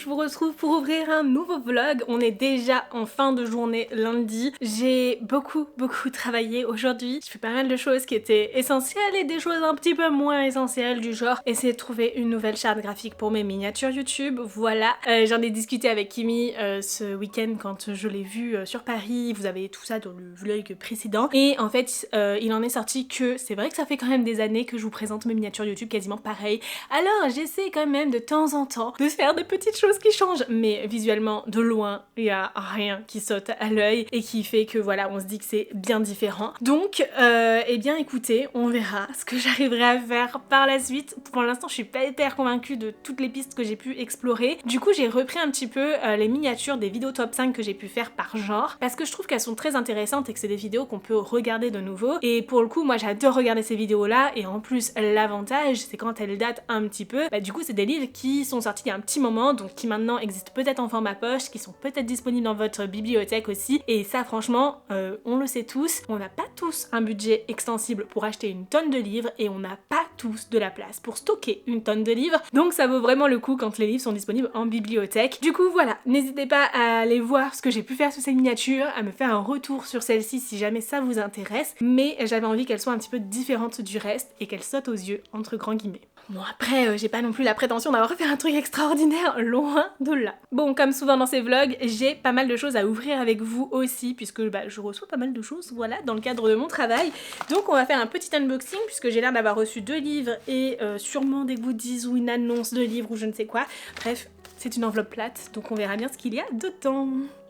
je vous retrouve pour ouvrir un nouveau vlog. On est déjà en fin de journée lundi. J'ai beaucoup travaillé aujourd'hui. Je fais pas mal de choses qui étaient essentielles et des choses un petit peu moins essentielles, du genre essayer de trouver une nouvelle charte graphique pour mes miniatures YouTube. Voilà, j'en ai discuté avec Kimi ce week-end quand je l'ai vu sur Paris. Vous avez tout ça dans le vlog précédent. Et en fait, il en est sorti que c'est vrai que ça fait quand même des années que je vous présente mes miniatures YouTube quasiment pareil. Alors j'essaie quand même de temps en temps de faire des petites choses qui changent, mais visuellement de loin il y a rien qui saute à l'œil et qui fait que voilà, on se dit que c'est bien différent. Donc eh bien écoutez, on verra ce que j'arriverai à faire par la suite. Pour l'instant je suis pas hyper convaincue de toutes les pistes que j'ai pu explorer. Du coup j'ai repris un petit peu les miniatures des vidéos top 5 que j'ai pu faire par genre, parce que je trouve qu'elles sont très intéressantes et que c'est des vidéos qu'on peut regarder de nouveau. Et pour le coup moi j'adore regarder ces vidéos là, et en plus l'avantage c'est quand elles datent un petit peu, bah du coup c'est des livres qui sont sortis il y a un petit moment, donc qui maintenant existent peut-être en format poche, qui sont peut-être disponibles dans votre bibliothèque aussi. Et ça franchement, on le sait tous, on n'a pas tous un budget extensible pour acheter une tonne de livres, et on n'a pas tous de la place pour stocker une tonne de livres, donc ça vaut vraiment le coup quand les livres sont disponibles en bibliothèque. Du coup voilà, n'hésitez pas à aller voir ce que j'ai pu faire sur ces miniatures, à me faire un retour sur celles-ci si jamais ça vous intéresse, mais j'avais envie qu'elles soient un petit peu différentes du reste et qu'elles sautent aux yeux, entre grands guillemets. Bon après, j'ai pas non plus la prétention d'avoir fait un truc extraordinaire, loin de là. Bon, comme souvent dans ces vlogs, j'ai pas mal de choses à ouvrir avec vous aussi, puisque bah, je reçois pas mal de choses, voilà, dans le cadre de mon travail. Donc on va faire un petit unboxing, puisque j'ai l'air d'avoir reçu 2 livres et sûrement des goodies ou une annonce de livres ou je ne sais quoi. Bref, c'est une enveloppe plate, donc on verra bien ce qu'il y a dedans.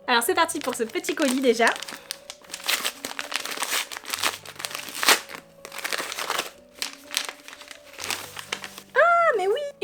Alors c'est parti pour ce petit colis déjà.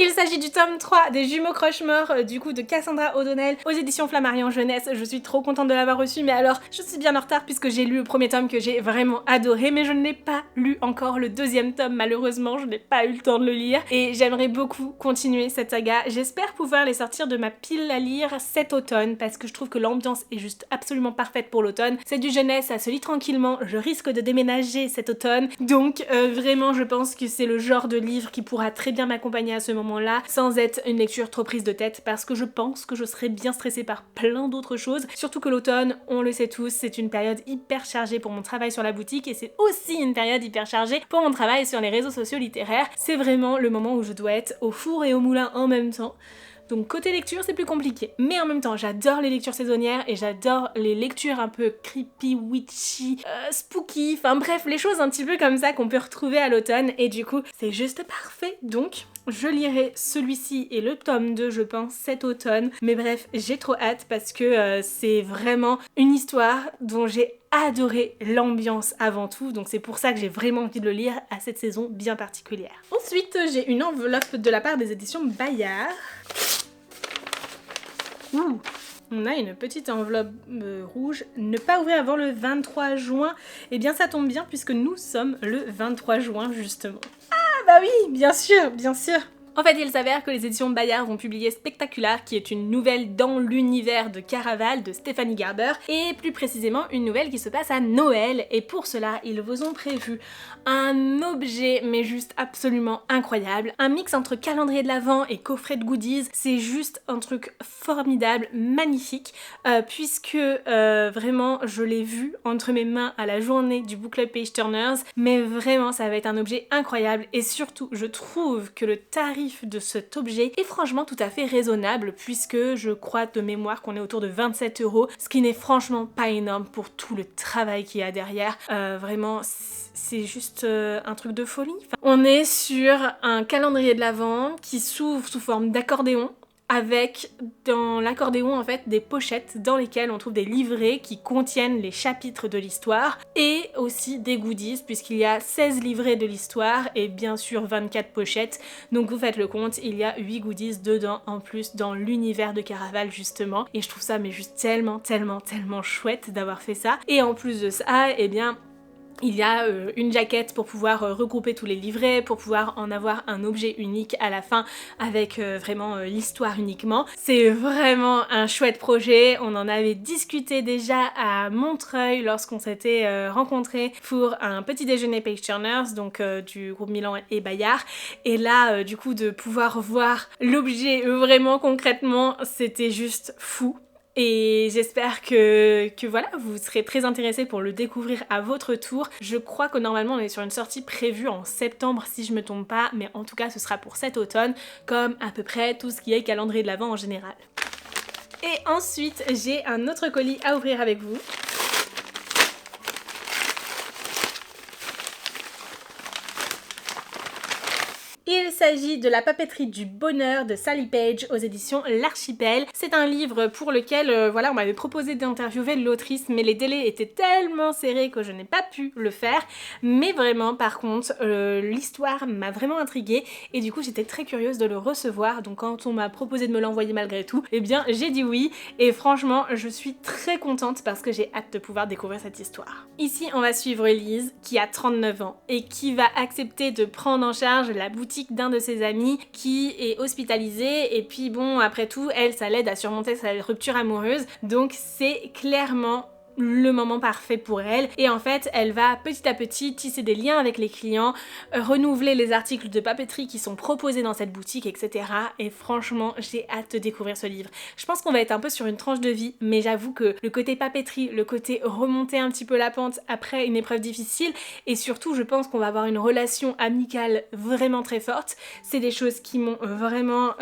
Il s'agit du tome 3 des Jumeaux Croche-Mort du coup de Cassandra O'Donnell aux éditions Flammarion Jeunesse. Je suis trop contente de l'avoir reçu, mais alors je suis bien en retard puisque j'ai lu le premier tome que j'ai vraiment adoré, mais je n'ai pas lu encore le deuxième tome, malheureusement je n'ai pas eu le temps de le lire et j'aimerais beaucoup continuer cette saga. J'espère pouvoir les sortir de ma pile à lire cet automne parce que je trouve que l'ambiance est juste absolument parfaite pour l'automne. C'est du jeunesse, ça se lit tranquillement, je risque de déménager cet automne, donc vraiment je pense que c'est le genre de livre qui pourra très bien m'accompagner à ce moment là, sans être une lecture trop prise de tête, parce que je pense que je serais bien stressée par plein d'autres choses, surtout que l'automne, on le sait tous, c'est une période hyper chargée pour mon travail sur la boutique, et c'est aussi une période hyper chargée pour mon travail sur les réseaux sociaux littéraires. C'est vraiment le moment où je dois être au four et au moulin en même temps. Donc côté lecture c'est plus compliqué, mais en même temps j'adore les lectures saisonnières et j'adore les lectures un peu creepy, witchy, spooky, enfin bref les choses un petit peu comme ça qu'on peut retrouver à l'automne, et du coup c'est juste parfait. Donc je lirai celui-ci et le tome 2 je pense cet automne, mais bref j'ai trop hâte parce que c'est vraiment une histoire dont j'ai adoré l'ambiance avant tout, donc c'est pour ça que j'ai vraiment envie de le lire à cette saison bien particulière. Ensuite j'ai une enveloppe de la part des éditions Bayard. Ouh, on a une petite enveloppe rouge, ne pas ouvrir avant le 23 juin. Et bien ça tombe bien puisque nous sommes le 23 juin justement. Ah bah oui, bien sûr, bien sûr. En fait, il s'avère que les éditions Bayard vont publier Spectacular, qui est une nouvelle dans l'univers de Caraval de Stéphanie Garber, et plus précisément une nouvelle qui se passe à Noël, et pour cela, ils vous ont prévu un objet, mais juste absolument incroyable, un mix entre calendrier de l'Avent et coffret de goodies. C'est juste un truc formidable, magnifique, puisque vraiment, je l'ai vu entre mes mains à la journée du Book Club Page Turners, mais vraiment, ça va être un objet incroyable, et surtout, je trouve que le tarif de cet objet est franchement tout à fait raisonnable, puisque je crois de mémoire qu'on est autour de 27 €, ce qui n'est franchement pas énorme pour tout le travail qu'il y a derrière. Vraiment c'est juste un truc de folie. Enfin, on est sur un calendrier de l'Avent qui s'ouvre sous forme d'accordéon, avec dans l'accordéon en fait des pochettes dans lesquelles on trouve des livrets qui contiennent les chapitres de l'histoire, et aussi des goodies puisqu'il y a 16 livrets de l'histoire et bien sûr 24 pochettes, donc vous faites le compte, il y a 8 goodies dedans en plus dans l'univers de Caraval justement, et je trouve ça mais juste tellement chouette d'avoir fait ça. Et en plus de ça, eh bien Il y a une jaquette pour pouvoir regrouper tous les livrets, pour pouvoir en avoir un objet unique à la fin avec vraiment l'histoire uniquement. C'est vraiment un chouette projet, on en avait discuté déjà à Montreuil lorsqu'on s'était rencontrés pour un petit déjeuner Page Turners, donc du groupe Milan et Bayard. Et là, du coup, de pouvoir voir l'objet vraiment concrètement, c'était juste fou. Et j'espère que voilà, vous serez très intéressés pour le découvrir à votre tour. Je crois que normalement on est sur une sortie prévue en septembre si je me trompe pas, mais en tout cas ce sera pour cet automne, comme à peu près tout ce qui est calendrier de l'Avent en général. Et ensuite j'ai un autre colis à ouvrir avec vous. Il s'agit de La papeterie du bonheur de Sally Page aux éditions L'Archipel. C'est un livre pour lequel voilà, on m'avait proposé d'interviewer l'autrice, mais les délais étaient tellement serrés que je n'ai pas pu le faire. Mais vraiment, par contre, l'histoire m'a vraiment intriguée et du coup j'étais très curieuse de le recevoir. Donc quand on m'a proposé de me l'envoyer malgré tout, eh bien j'ai dit oui. Et franchement, je suis très contente parce que j'ai hâte de pouvoir découvrir cette histoire. Ici, on va suivre Lise qui a 39 ans et qui va accepter de prendre en charge la boutique d'un de ses amis qui est hospitalisé, et puis bon, après tout, elle, ça l'aide à surmonter sa rupture amoureuse, donc c'est clairement le moment parfait pour elle. Et en fait, elle va petit à petit tisser des liens avec les clients, renouveler les articles de papeterie qui sont proposés dans cette boutique, etc. Et franchement, j'ai hâte de découvrir ce livre. Je pense qu'on va être un peu sur une tranche de vie, mais j'avoue que le côté papeterie, le côté remonter un petit peu la pente après une épreuve difficile, et surtout, je pense qu'on va avoir une relation amicale vraiment très forte. C'est des choses qui m'ont vraiment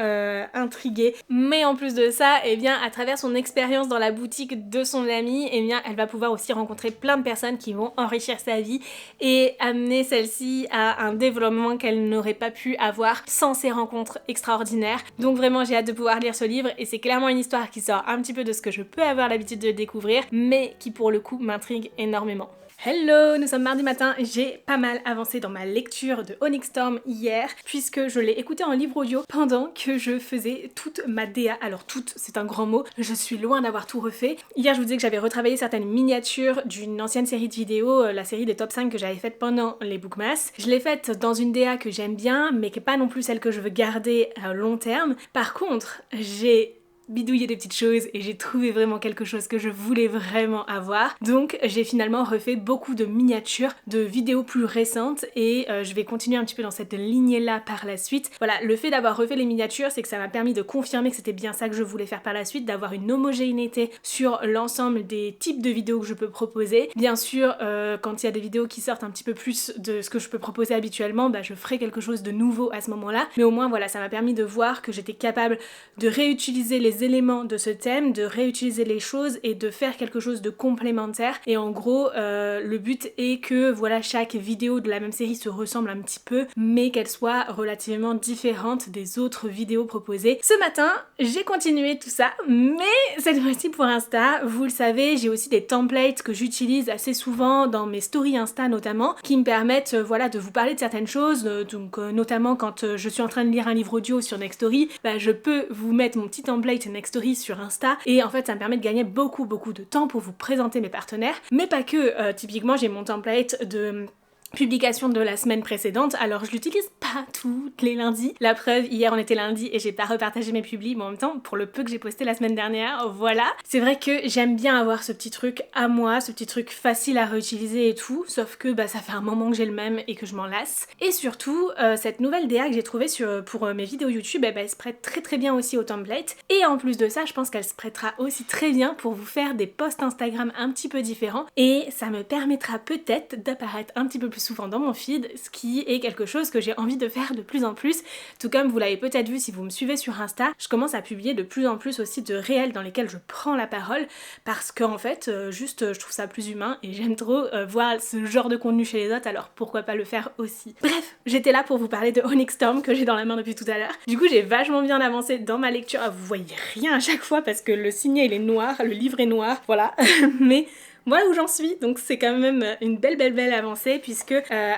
intriguée. Mais en plus de ça, eh bien, à travers son expérience dans la boutique de son ami, eh bien, elle va pouvoir aussi rencontrer plein de personnes qui vont enrichir sa vie et amener celle-ci à un développement qu'elle n'aurait pas pu avoir sans ces rencontres extraordinaires. Donc vraiment, j'ai hâte de pouvoir lire ce livre, et c'est clairement une histoire qui sort un petit peu de ce que je peux avoir l'habitude de découvrir, mais qui pour le coup m'intrigue énormément. Hello, nous sommes mardi matin, j'ai pas mal avancé dans ma lecture de Onyx Storm hier, puisque je l'ai écouté en livre audio pendant que je faisais toute ma DA. Alors toute, c'est un grand mot, je suis loin d'avoir tout refait. Hier je vous disais que j'avais retravaillé certaines miniatures d'une ancienne série de vidéos, la série des top 5 que j'avais faite pendant les Bookmas. Je l'ai faite dans une DA que j'aime bien, mais qui est pas non plus celle que je veux garder à long terme. Par contre, j'ai bidouiller des petites choses et j'ai trouvé vraiment quelque chose que je voulais vraiment avoir. Donc j'ai finalement refait beaucoup de miniatures, de vidéos plus récentes, et je vais continuer un petit peu dans cette lignée là par la suite. Voilà, le fait d'avoir refait les miniatures, c'est que ça m'a permis de confirmer que c'était bien ça que je voulais faire par la suite, d'avoir une homogénéité sur l'ensemble des types de vidéos que je peux proposer. Bien sûr, quand il y a des vidéos qui sortent un petit peu plus de ce que je peux proposer habituellement, bah je ferai quelque chose de nouveau à ce moment-là. Mais au moins voilà, ça m'a permis de voir que j'étais capable de réutiliser les éléments de ce thème, de réutiliser les choses et de faire quelque chose de complémentaire. Et en gros, le but est que voilà, chaque vidéo de la même série se ressemble un petit peu, mais qu'elle soit relativement différente des autres vidéos proposées. Ce matin, j'ai continué tout ça, mais cette fois-ci pour Insta, vous le savez, j'ai aussi des templates que j'utilise assez souvent dans mes stories Insta notamment, qui me permettent voilà, de vous parler de certaines choses, donc notamment quand je suis en train de lire un livre audio sur Nextory, bah, je peux vous mettre mon petit template Nextory sur Insta, et en fait ça me permet de gagner beaucoup de temps pour vous présenter mes partenaires, mais pas que. Typiquement j'ai mon template de publication de la semaine précédente, alors je l'utilise pas tous les lundis. La preuve, hier on était lundi et j'ai pas repartagé mes publis, mais en même temps, pour le peu que j'ai posté la semaine dernière, voilà. C'est vrai que j'aime bien avoir ce petit truc à moi, ce petit truc facile à réutiliser et tout, sauf que bah ça fait un moment que j'ai le même et que je m'en lasse. Et surtout, cette nouvelle DA que j'ai trouvée pour mes vidéos YouTube, bah, elle se prête très bien aussi au template. Et en plus de ça, je pense qu'elle se prêtera aussi très bien pour vous faire des posts Instagram un petit peu différents, et ça me permettra peut-être d'apparaître un petit peu plus souvent dans mon feed, ce qui est quelque chose que j'ai envie de faire de plus en plus. Tout comme vous l'avez peut-être vu si vous me suivez sur Insta, je commence à publier de plus en plus aussi de réels dans lesquels je prends la parole, parce qu'en fait, juste je trouve ça plus humain et j'aime trop voir ce genre de contenu chez les autres, alors pourquoi pas le faire aussi. Bref, j'étais là pour vous parler de Onyx Storm que j'ai dans la main depuis tout à l'heure. Du coup j'ai vachement bien avancé dans ma lecture. Ah, vous voyez rien à chaque fois parce que le signet il est noir, le livre est noir, voilà. Mais voilà où j'en suis, donc c'est quand même une belle avancée, puisque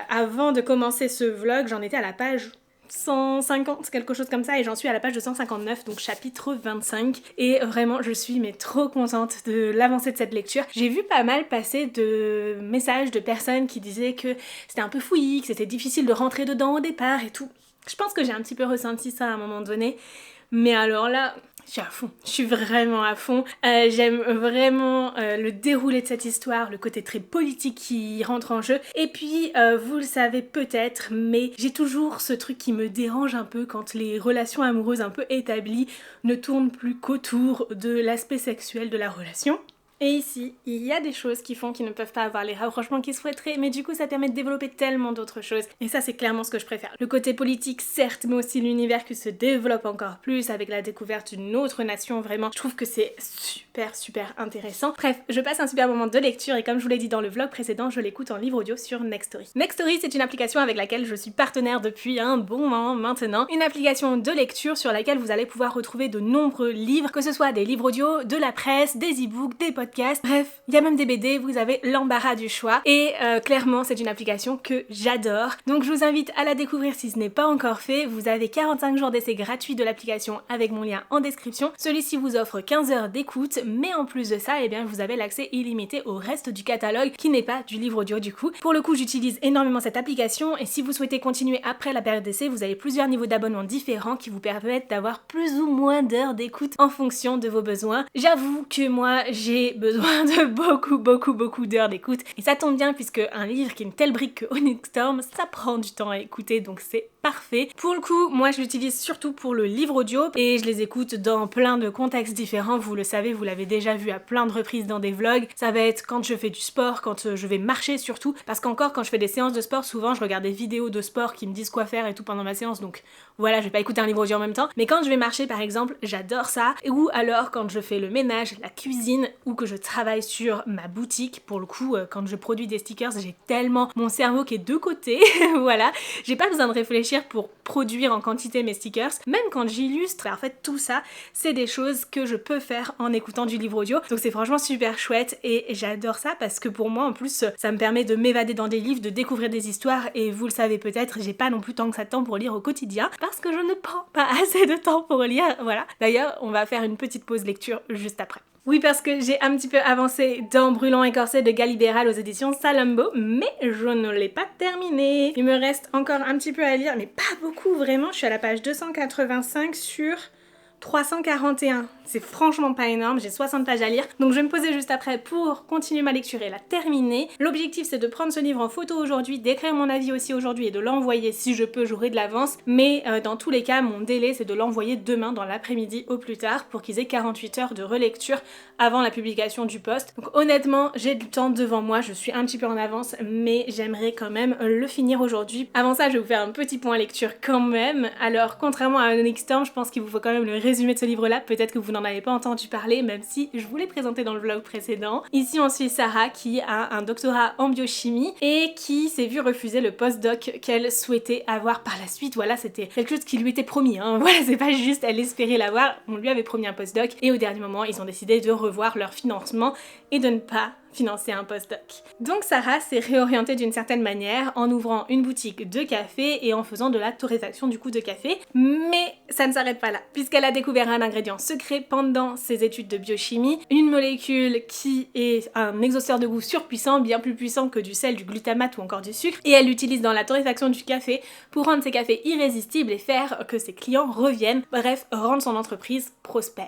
avant de commencer ce vlog, j'en étais à la page 150, quelque chose comme ça, et j'en suis à la page 259, donc chapitre 25, et vraiment je suis mais trop contente de l'avancée de cette lecture. J'ai vu pas mal passer de messages de personnes qui disaient que c'était un peu fouillis, que c'était difficile de rentrer dedans au départ et tout. Je pense que j'ai un petit peu ressenti ça à un moment donné, mais alors là, je suis à fond, je suis vraiment à fond. J'aime vraiment le déroulé de cette histoire, le côté très politique qui rentre en jeu. Et puis, vous le savez peut-être, mais j'ai toujours ce truc qui me dérange un peu quand les relations amoureuses un peu établies ne tournent plus qu'autour de l'aspect sexuel de la relation. Et ici, il y a des choses qui font qu'ils ne peuvent pas avoir les rapprochements qu'ils souhaiteraient, mais du coup ça permet de développer tellement d'autres choses. Et ça c'est clairement ce que je préfère. Le côté politique certes, mais aussi l'univers qui se développe encore plus avec la découverte d'une autre nation, vraiment. Je trouve que c'est super intéressant. Bref, je passe un super moment de lecture et comme je vous l'ai dit dans le vlog précédent, je l'écoute en livre audio sur Nextory. Nextory c'est une application avec laquelle je suis partenaire depuis un bon moment maintenant. Une application de lecture sur laquelle vous allez pouvoir retrouver de nombreux livres, que ce soit des livres audio, de la presse, des e-books, des podcasts. Bref, il y a même des BD, vous avez l'embarras du choix et clairement c'est une application que j'adore. Donc je vous invite à la découvrir si ce n'est pas encore fait. Vous avez 45 jours d'essai gratuit de l'application avec mon lien en description. Celui-ci vous offre 15 heures d'écoute, mais en plus de ça, eh bien vous avez l'accès illimité au reste du catalogue qui n'est pas du livre audio du coup. Pour le coup, j'utilise énormément cette application et si vous souhaitez continuer après la période d'essai, vous avez plusieurs niveaux d'abonnement différents qui vous permettent d'avoir plus ou moins d'heures d'écoute en fonction de vos besoins. J'avoue que moi, j'ai besoin de beaucoup d'heures d'écoute et ça tombe bien puisque un livre qui est une telle brique que Onyx Storm, ça prend du temps à écouter donc c'est parfait. Pour le coup, moi je l'utilise surtout pour le livre audio et je les écoute dans plein de contextes différents, vous le savez, vous l'avez déjà vu à plein de reprises dans des vlogs. Ça va être quand je fais du sport, quand je vais marcher surtout, parce qu'encore quand je fais des séances de sport, souvent je regarde des vidéos de sport qui me disent quoi faire et tout pendant ma séance, donc voilà, je vais pas écouter un livre audio en même temps, mais quand je vais marcher par exemple, j'adore ça, ou alors quand je fais le ménage, la cuisine, ou que je travaille sur ma boutique, pour le coup, quand je produis des stickers, j'ai tellement mon cerveau qui est de côté, voilà, j'ai pas besoin de réfléchir pour produire en quantité mes stickers, même quand j'illustre, en fait tout ça, c'est des choses que je peux faire en écoutant du livre audio, donc c'est franchement super chouette et j'adore ça parce que pour moi en plus ça me permet de m'évader dans des livres, de découvrir des histoires et vous le savez peut-être, j'ai pas non plus tant que ça de temps pour lire au quotidien parce que je ne prends pas assez de temps pour lire, voilà. D'ailleurs on va faire une petite pause lecture juste après. Oui, parce que j'ai un petit peu avancé dans Brûlant et Corset de Galibéral aux éditions Salumbo, mais je ne l'ai pas terminé. Il me reste encore un petit peu à lire, mais pas beaucoup vraiment. Je suis à la page 285 sur 341. C'est franchement pas énorme, j'ai 60 pages à lire, donc je vais me poser juste après pour continuer ma lecture et la terminer. L'objectif c'est de prendre ce livre en photo aujourd'hui, d'écrire mon avis aussi aujourd'hui et de l'envoyer si je peux, j'aurai de l'avance, mais dans tous les cas mon délai c'est de l'envoyer demain dans l'après-midi au plus tard pour qu'ils aient 48 heures de relecture avant la publication du post. Donc honnêtement j'ai du temps devant moi, je suis un petit peu en avance, mais j'aimerais quand même le finir aujourd'hui. Avant ça je vais vous faire un petit point lecture quand même. Alors contrairement à Onyx Storm, je pense qu'il vous faut quand même le résumé de ce livre là, peut-être que vous n'en avez pas entendu parler même si je vous l'ai présenté dans le vlog précédent. Ici on suit Sarah qui a un doctorat en biochimie et qui s'est vue refuser le postdoc qu'elle souhaitait avoir par la suite. Voilà, c'était quelque chose qui lui était promis, hein. Voilà, c'est pas juste elle espérait l'avoir, on lui avait promis un postdoc et au dernier moment ils ont décidé de revoir leur financement et de ne pas financer un postdoc. Donc Sarah s'est réorientée d'une certaine manière en ouvrant une boutique de café et en faisant de la torréfaction du coup de café, mais ça ne s'arrête pas là, puisqu'elle a découvert un ingrédient secret pendant ses études de biochimie, une molécule qui est un exhausteur de goût surpuissant, bien plus puissant que du sel, du glutamate ou encore du sucre, et elle l'utilise dans la torréfaction du café pour rendre ses cafés irrésistibles et faire que ses clients reviennent, bref, rendre son entreprise prospère.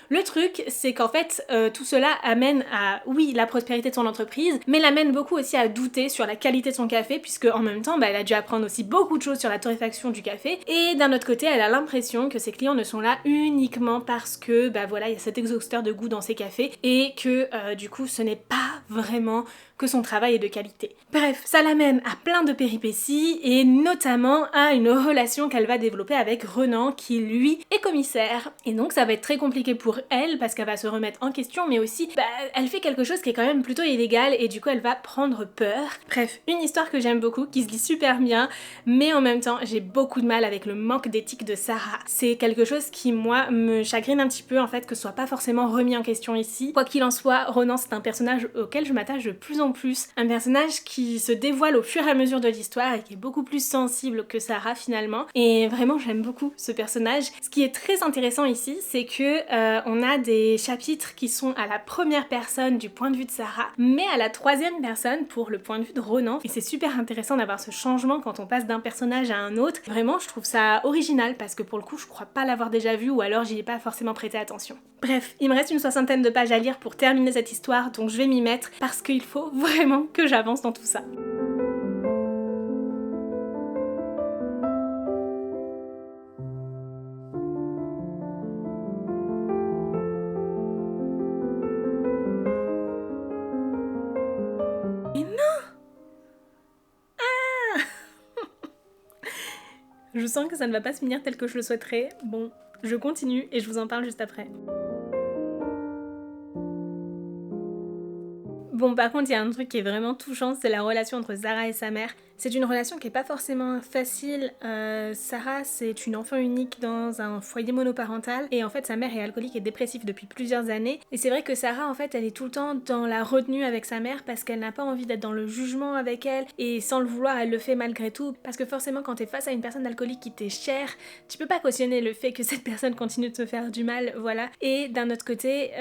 Le truc, c'est qu'en fait, tout cela amène à, oui, la prospérité de son entreprise, mais l'amène beaucoup aussi à douter sur la qualité de son café, puisque en même temps, elle a dû apprendre aussi beaucoup de choses sur la torréfaction du café, et d'un autre côté, elle a l'impression que ses clients ne sont là uniquement parce que, voilà, il y a cet exhausteur de goût dans ses cafés, et que, du coup, ce n'est pas vraiment que son travail est de qualité. Bref, ça l'amène à plein de péripéties, et notamment à une relation qu'elle va développer avec Renan, qui lui est commissaire, et donc ça va être très compliqué pour elle, parce qu'elle va se remettre en question, mais aussi, elle fait quelque chose qui est quand même plutôt illégal, et du coup elle va prendre peur. Bref, une histoire que j'aime beaucoup, qui se lit super bien, mais en même temps j'ai beaucoup de mal avec le manque d'éthique de Sarah. C'est quelque chose qui, moi, me chagrine un petit peu, en fait, que ce soit pas forcément remis en question ici. Quoi qu'il en soit, Renan c'est un personnage auquel je m'attache de plus en en plus, un personnage qui se dévoile au fur et à mesure de l'histoire et qui est beaucoup plus sensible que Sarah finalement. Et vraiment j'aime beaucoup ce personnage. Ce qui est très intéressant ici, c'est que on a des chapitres qui sont à la première personne du point de vue de Sarah, mais à la troisième personne pour le point de vue de Ronan. Et c'est super intéressant d'avoir ce changement quand on passe d'un personnage à un autre. Vraiment, je trouve ça original parce que pour le coup, je crois pas l'avoir déjà vu ou alors j'y ai pas forcément prêté attention. Bref, il me reste une 60aine de pages à lire pour terminer cette histoire, donc je vais m'y mettre parce qu'il faut vraiment que j'avance dans tout ça. Mais non! Ah! Je sens que ça ne va pas se finir tel que je le souhaiterais. Bon, je continue et je vous en parle juste après. Bon, par contre, il y a un truc qui est vraiment touchant, c'est la relation entre Sarah et sa mère. C'est une relation qui est pas forcément facile. Sarah, c'est une enfant unique dans un foyer monoparental et en fait sa mère est alcoolique et dépressive depuis plusieurs années. Et c'est vrai que Sarah, en fait, elle est tout le temps dans la retenue avec sa mère parce qu'elle n'a pas envie d'être dans le jugement avec elle et sans le vouloir, elle le fait malgré tout. Parce que forcément, quand t'es face à une personne alcoolique qui t'est chère, tu peux pas cautionner le fait que cette personne continue de te faire du mal, voilà. Et d'un autre côté,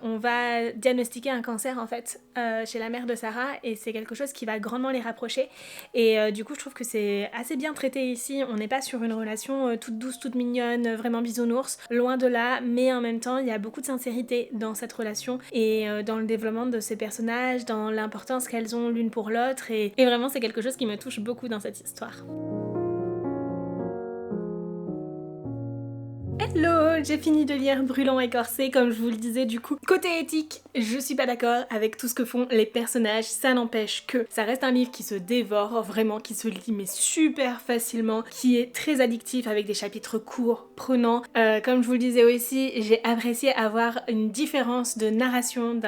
on va diagnostiquer un cancer en fait chez la mère de Sarah et c'est quelque chose qui va grandement les rapprocher. Et du coup je trouve que c'est assez bien traité ici, on n'est pas sur une relation toute douce, toute mignonne, vraiment bisounours, loin de là, mais en même temps il y a beaucoup de sincérité dans cette relation et dans le développement de ces personnages, dans l'importance qu'elles ont l'une pour l'autre et vraiment c'est quelque chose qui me touche beaucoup dans cette histoire. Hello, j'ai fini de lire Brûlant et Corsé, comme je vous le disais du coup. Côté éthique, je suis pas d'accord avec tout ce que font les personnages, ça n'empêche que ça reste un livre qui se dévore, vraiment, qui se lit mais super facilement, qui est très addictif avec des chapitres courts, prenants. Comme je vous le disais aussi, j'ai apprécié avoir une différence de narration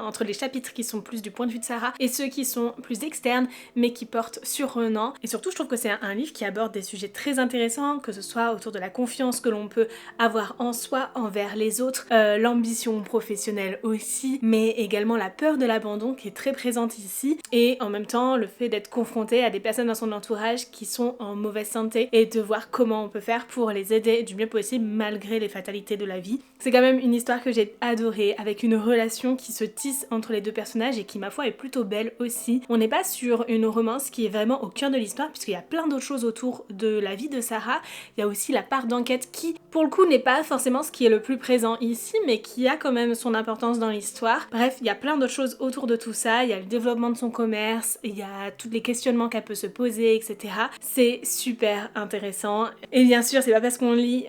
entre les chapitres qui sont plus du point de vue de Sarah et ceux qui sont plus externes mais qui portent sur Ronan. Et surtout, je trouve que c'est un livre qui aborde des sujets très intéressants, que ce soit autour de la confiance que l'on peut avoir en soi envers les autres, l'ambition professionnelle aussi, mais également la peur de l'abandon qui est très présente ici, et en même temps le fait d'être confronté à des personnes dans son entourage qui sont en mauvaise santé et de voir comment on peut faire pour les aider du mieux possible malgré les fatalités de la vie. C'est quand même une histoire que j'ai adorée, avec une relation qui se tisse entre les deux personnages et qui ma foi est plutôt belle aussi. On n'est pas sur une romance qui est vraiment au cœur de l'histoire puisqu'il y a plein d'autres choses autour de la vie de Sarah. Il y a aussi la part d'enquête qui pour le coup n'est pas forcément ce qui est le plus présent ici mais qui a quand même son importance dans l'histoire. Bref, il y a plein d'autres choses autour de tout ça, il y a le développement de son commerce, il y a tous les questionnements qu'elle peut se poser, etc. C'est super intéressant. Et bien sûr, c'est pas parce qu'on lit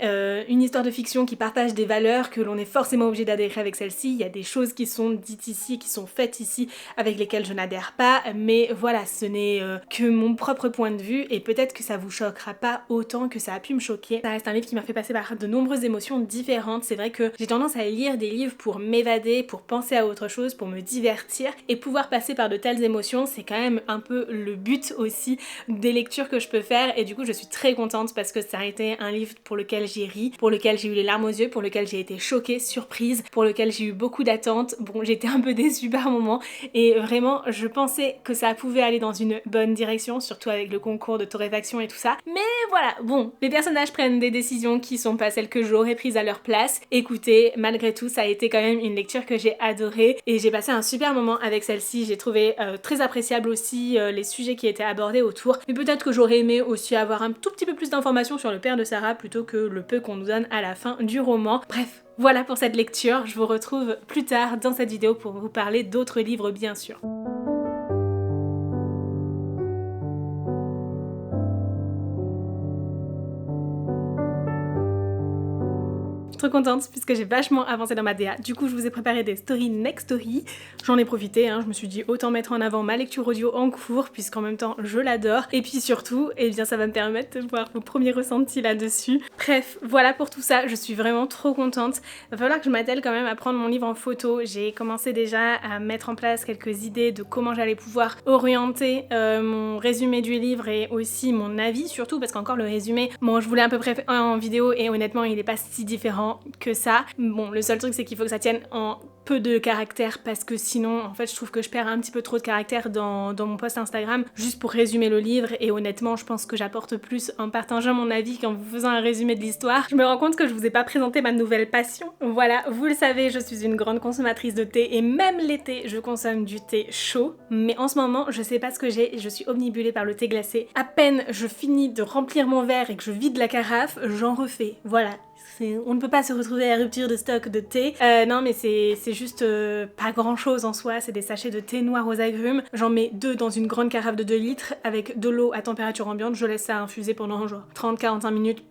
une histoire de fiction qui partage des valeurs que l'on est forcément obligé d'adhérer avec celle-ci. Il y a des choses qui sont dites ici, qui sont faites ici, avec lesquelles je n'adhère pas, mais voilà, ce n'est que mon propre point de vue et peut-être que ça vous choquera pas autant que ça a pu me choquer. Ça reste un livre qui m'a fait passer par de nombreuses émotions différentes. C'est vrai que j'ai tendance à lire des livres pour m'évader, pour penser à autre chose, pour me divertir et pouvoir passer par de telles émotions, c'est quand même un peu le but aussi des lectures que je peux faire et du coup je suis très contente parce que ça a été un livre pour lequel j'ai ri, pour lequel j'ai eu les larmes aux yeux, pour lequel j'ai été choquée, surprise, pour lequel j'ai eu beaucoup d'attentes. Bon, j'étais un peu déçue par moments et vraiment je pensais que ça pouvait aller dans une bonne direction, surtout avec le concours de torréfaction et tout ça. Mais voilà, bon, les personnages prennent des décisions qui sont pas celles que j'aurais prises à leur place. Écoutez, malgré tout, ça a été quand même une lecture que j'ai adorée et j'ai passé un super moment avec celle-ci. J'ai trouvé très appréciable aussi les sujets qui étaient abordés autour. Mais peut-être que j'aurais aimé aussi avoir un tout petit peu plus d'informations sur le père de Sarah plutôt que le peu qu'on nous donne à la fin du roman. Bref, voilà pour cette lecture. Je vous retrouve plus tard dans cette vidéo pour vous parler d'autres livres bien sûr. Trop contente puisque j'ai vachement avancé dans ma DA. Du coup je vous ai préparé des stories next story. J'en ai profité, je me suis dit autant mettre en avant ma lecture audio en cours puisqu'en même temps je l'adore. Et puis surtout, eh bien ça va me permettre de voir vos premiers ressentis là-dessus. Bref, voilà pour tout ça, je suis vraiment trop contente. Va falloir que je m'attelle quand même à prendre mon livre en photo. J'ai commencé déjà à mettre en place quelques idées de comment j'allais pouvoir orienter mon résumé du livre et aussi mon avis surtout parce qu'encore le résumé, bon je voulais à peu près en vidéo et honnêtement il est pas si différent que ça. Bon, le seul truc c'est qu'il faut que ça tienne en peu de caractère parce que sinon en fait je trouve que je perds un petit peu trop de caractère dans mon post Instagram juste pour résumer le livre, et honnêtement je pense que j'apporte plus en partageant mon avis qu'en vous faisant un résumé de l'histoire. Je me rends compte que je vous ai pas présenté ma nouvelle passion. Voilà, vous le savez, je suis une grande consommatrice de thé et même l'été je consomme du thé chaud, mais en ce moment je sais pas ce que j'ai et je suis omnibulée par le thé glacé. À peine je finis de remplir mon verre et que je vide la carafe, j'en refais. Voilà. On ne peut pas se retrouver à la rupture de stock de thé. Non mais c'est juste pas grand chose en soi, c'est des sachets de thé noir aux agrumes. J'en mets 2 dans une grande carafe de 2 litres avec de l'eau à température ambiante, je laisse ça infuser pendant genre 30-45 minutes.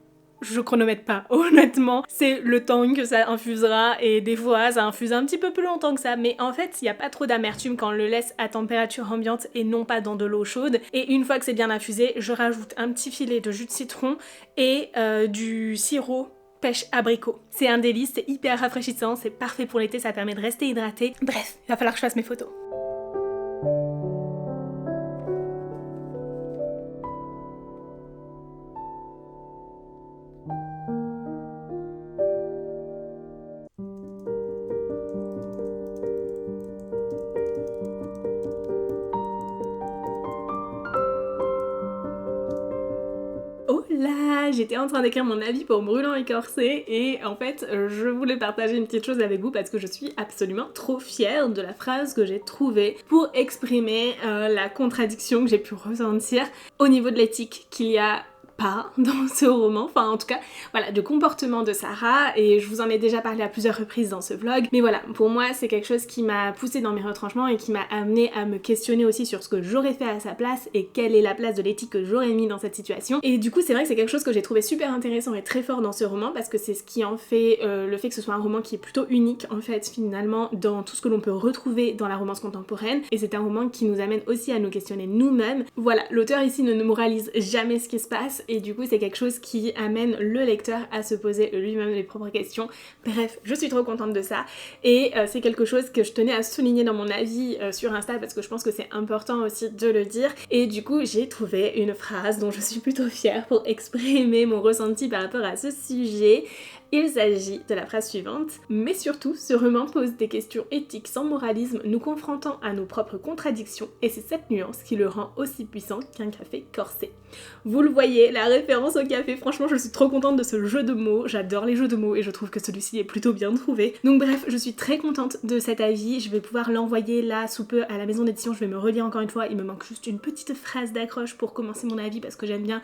Je chronomètre pas, honnêtement, c'est le temps que ça infusera et des fois ça infuse un petit peu plus longtemps que ça, mais en fait il n'y a pas trop d'amertume quand on le laisse à température ambiante et non pas dans de l'eau chaude. Et une fois que c'est bien infusé, je rajoute un petit filet de jus de citron et du sirop pêche abricot. C'est un délice, c'est hyper rafraîchissant, c'est parfait pour l'été, ça permet de rester hydraté. Bref, il va falloir que je fasse mes photos. Oh là, j'étais en train d'écrire mon avis pour Brûlant écorcé et en fait je voulais partager une petite chose avec vous parce que je suis absolument trop fière de la phrase que j'ai trouvée pour exprimer la contradiction que j'ai pu ressentir au niveau de l'éthique qu'il y a pas dans ce roman, enfin en tout cas voilà, du comportement de Sarah, et je vous en ai déjà parlé à plusieurs reprises dans ce vlog, mais voilà, pour moi c'est quelque chose qui m'a poussée dans mes retranchements et qui m'a amené à me questionner aussi sur ce que j'aurais fait à sa place et quelle est la place de l'éthique que j'aurais mis dans cette situation. Et du coup c'est vrai que c'est quelque chose que j'ai trouvé super intéressant et très fort dans ce roman parce que c'est ce qui en fait le fait que ce soit un roman qui est plutôt unique en fait finalement dans tout ce que l'on peut retrouver dans la romance contemporaine, et c'est un roman qui nous amène aussi à nous questionner nous-mêmes. Voilà, l'auteur ici ne nous moralise jamais ce qui se passe et du coup c'est quelque chose qui amène le lecteur à se poser lui-même les propres questions. Bref, je suis trop contente de ça et c'est quelque chose que je tenais à souligner dans mon avis sur Insta parce que je pense que c'est important aussi de le dire, et du coup j'ai trouvé une phrase dont je suis plutôt fière pour exprimer mon ressenti par rapport à ce sujet. Il s'agit de la phrase suivante: mais surtout, ce roman pose des questions éthiques sans moralisme, nous confrontant à nos propres contradictions, et c'est cette nuance qui le rend aussi puissant qu'un café corsé. Vous le voyez, la référence au café, franchement je suis trop contente de ce jeu de mots, j'adore les jeux de mots et je trouve que celui-ci est plutôt bien trouvé. Donc bref, je suis très contente de cet avis, je vais pouvoir l'envoyer là sous peu à la maison d'édition, je vais me relire encore une fois, il me manque juste une petite phrase d'accroche pour commencer mon avis parce que j'aime bien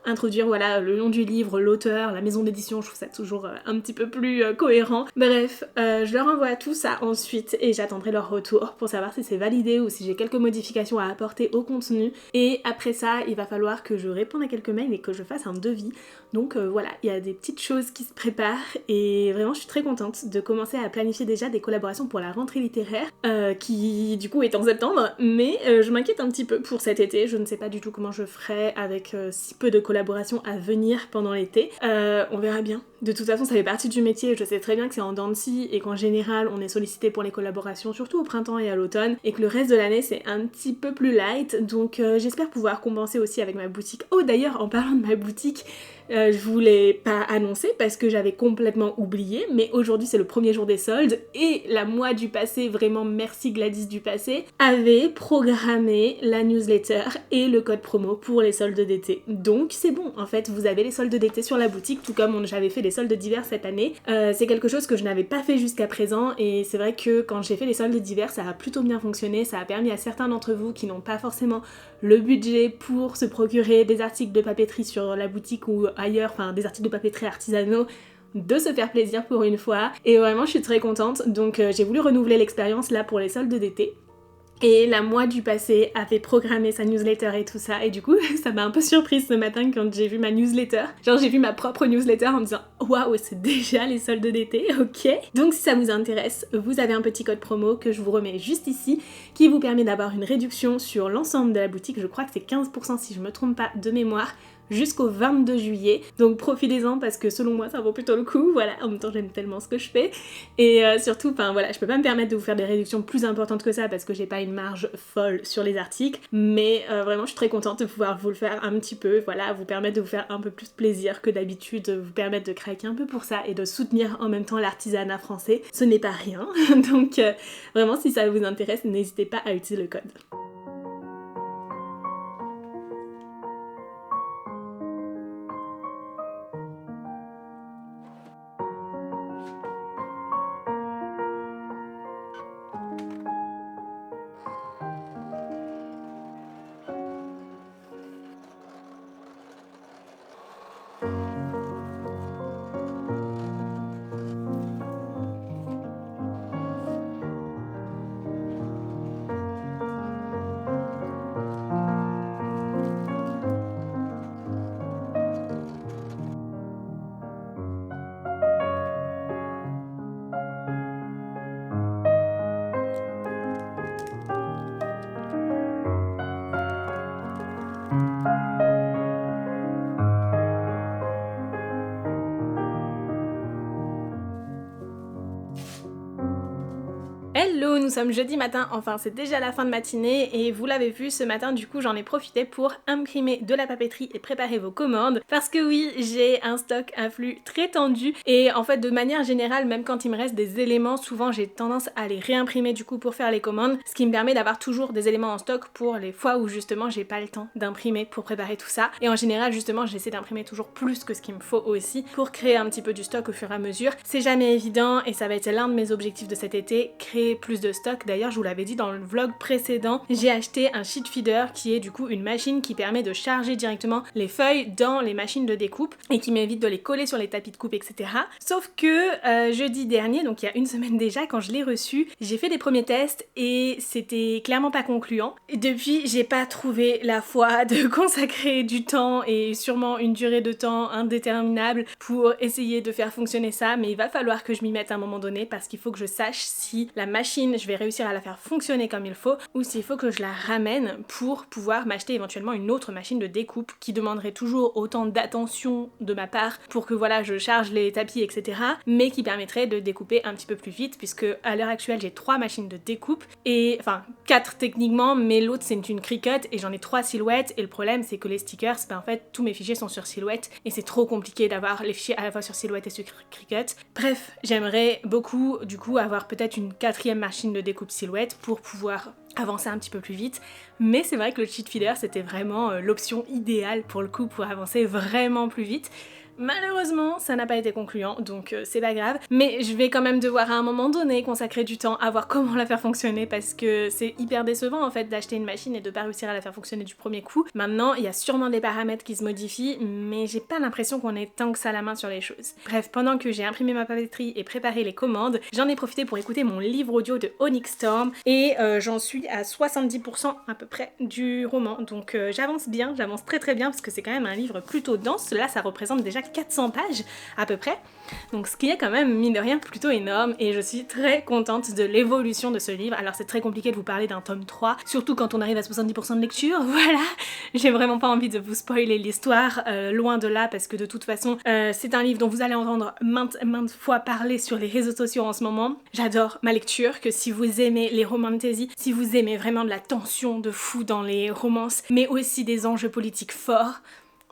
introduire voilà le nom du livre, l'auteur, la maison d'édition, je trouve ça toujours un petit peu plus cohérent. Bref, je leur envoie tout ça ensuite et j'attendrai leur retour pour savoir si c'est validé ou si j'ai quelques modifications à apporter au contenu, et après ça il va falloir que je réponde à quelques mails et que je fasse un devis. Donc voilà, il y a des petites choses qui se préparent et vraiment je suis très contente de commencer à planifier déjà des collaborations pour la rentrée littéraire qui du coup est en septembre, mais je m'inquiète un petit peu pour cet été, je ne sais pas du tout comment je ferai avec si peu de collaborations à venir pendant l'été. On verra bien. De toute façon ça fait partie du métier, je sais très bien que c'est en dents de scie et qu'en général on est sollicité pour les collaborations surtout au printemps et à l'automne et que le reste de l'année c'est un petit peu plus light, donc j'espère pouvoir compenser aussi avec ma boutique. Oh d'ailleurs en parlant de ma boutique, je vous l'ai pas annoncé parce que j'avais complètement oublié, mais aujourd'hui c'est le premier jour des soldes et la moi du passé, vraiment merci Gladys du passé, avait programmé la newsletter et le code promo pour les soldes d'été. Donc c'est bon, en fait vous avez les soldes d'été sur la boutique, tout comme j'avais fait les soldes d'hiver cette année. C'est quelque chose que je n'avais pas fait jusqu'à présent et c'est vrai que quand j'ai fait les soldes d'hiver ça a plutôt bien fonctionné, ça a permis à certains d'entre vous qui n'ont pas forcément le budget pour se procurer des articles de papeterie sur la boutique ou ailleurs, enfin des articles de papeterie artisanaux, de se faire plaisir pour une fois, et vraiment je suis très contente, donc j'ai voulu renouveler l'expérience là pour les soldes d'été. Et la moi du passé avait programmé sa newsletter et tout ça, et du coup ça m'a un peu surprise ce matin quand j'ai vu ma newsletter. Genre j'ai vu ma propre newsletter en me disant waouh, c'est déjà les soldes d'été, ok. Donc si ça vous intéresse, vous avez un petit code promo que je vous remets juste ici qui vous permet d'avoir une réduction sur l'ensemble de la boutique, je crois que c'est 15% si je me trompe pas de mémoire, jusqu'au 22 juillet. Donc profitez-en parce que selon moi ça vaut plutôt le coup, voilà, en même temps j'aime tellement ce que je fais. Et surtout, enfin voilà, je peux pas me permettre de vous faire des réductions plus importantes que ça parce que j'ai pas une marge folle sur les articles, mais vraiment je suis très contente de pouvoir vous le faire un petit peu, voilà, vous permettre de vous faire un peu plus plaisir que d'habitude, vous permettre de craquer un peu pour ça et de soutenir en même temps l'artisanat français. Ce n'est pas rien, donc vraiment si ça vous intéresse, n'hésitez pas à utiliser le code. Hello, nous sommes jeudi matin, enfin c'est déjà la fin de matinée et vous l'avez vu ce matin du coup j'en ai profité pour imprimer de la papeterie et préparer vos commandes parce que oui j'ai un stock à flux très tendu et en fait de manière générale même quand il me reste des éléments souvent j'ai tendance à les réimprimer du coup pour faire les commandes, ce qui me permet d'avoir toujours des éléments en stock pour les fois où justement j'ai pas le temps d'imprimer pour préparer tout ça et en général justement j'essaie d'imprimer toujours plus que ce qu'il me faut aussi pour créer un petit peu du stock au fur et à mesure. C'est jamais évident et ça va être l'un de mes objectifs de cet été, créer plus de stock. D'ailleurs je vous l'avais dit dans le vlog précédent, j'ai acheté un sheet feeder qui est du coup une machine qui permet de charger directement les feuilles dans les machines de découpe et qui m'évite de les coller sur les tapis de coupe etc. Sauf que jeudi dernier, donc il y a une semaine déjà quand je l'ai reçu, j'ai fait des premiers tests et c'était clairement pas concluant. Et depuis j'ai pas trouvé la foi de consacrer du temps et sûrement une durée de temps indéterminable pour essayer de faire fonctionner ça, mais il va falloir que je m'y mette à un moment donné parce qu'il faut que je sache si la machine je vais réussir à la faire fonctionner comme il faut ou s'il faut que je la ramène pour pouvoir m'acheter éventuellement une autre machine de découpe qui demanderait toujours autant d'attention de ma part pour que voilà je charge les tapis etc, mais qui permettrait de découper un petit peu plus vite puisque à l'heure actuelle j'ai 3 machines de découpe et enfin 4 techniquement mais l'autre c'est une Cricut et j'en ai 3 silhouettes et le problème c'est que les stickers en fait tous mes fichiers sont sur silhouette et c'est trop compliqué d'avoir les fichiers à la fois sur silhouette et sur Cricut. Bref, j'aimerais beaucoup du coup avoir peut-être une 4e machine de découpe silhouette pour pouvoir avancer un petit peu plus vite, mais c'est vrai que le sheet feeder c'était vraiment l'option idéale pour le coup pour avancer vraiment plus vite. Malheureusement, ça n'a pas été concluant, donc c'est pas grave. Mais je vais quand même devoir à un moment donné consacrer du temps à voir comment la faire fonctionner parce que c'est hyper décevant en fait d'acheter une machine et de pas réussir à la faire fonctionner du premier coup. Maintenant, il y a sûrement des paramètres qui se modifient, mais j'ai pas l'impression qu'on ait tant que ça la main sur les choses. Bref, pendant que j'ai imprimé ma papeterie et préparé les commandes, j'en ai profité pour écouter mon livre audio de Onyx Storm et j'en suis à 70% à peu près du roman. Donc j'avance bien, j'avance très très bien parce que c'est quand même un livre plutôt dense. Là, ça représente déjà 400 pages à peu près, donc ce qui est quand même mine de rien plutôt énorme et je suis très contente de l'évolution de ce livre. Alors c'est très compliqué de vous parler d'un tome 3, surtout quand on arrive à 70% de lecture, voilà, j'ai vraiment pas envie de vous spoiler l'histoire, loin de là parce que de toute façon c'est un livre dont vous allez entendre maintes fois parler sur les réseaux sociaux en ce moment. J'adore ma lecture, que si vous aimez les romantasy, si vous aimez vraiment de la tension de fou dans les romances, mais aussi des enjeux politiques forts,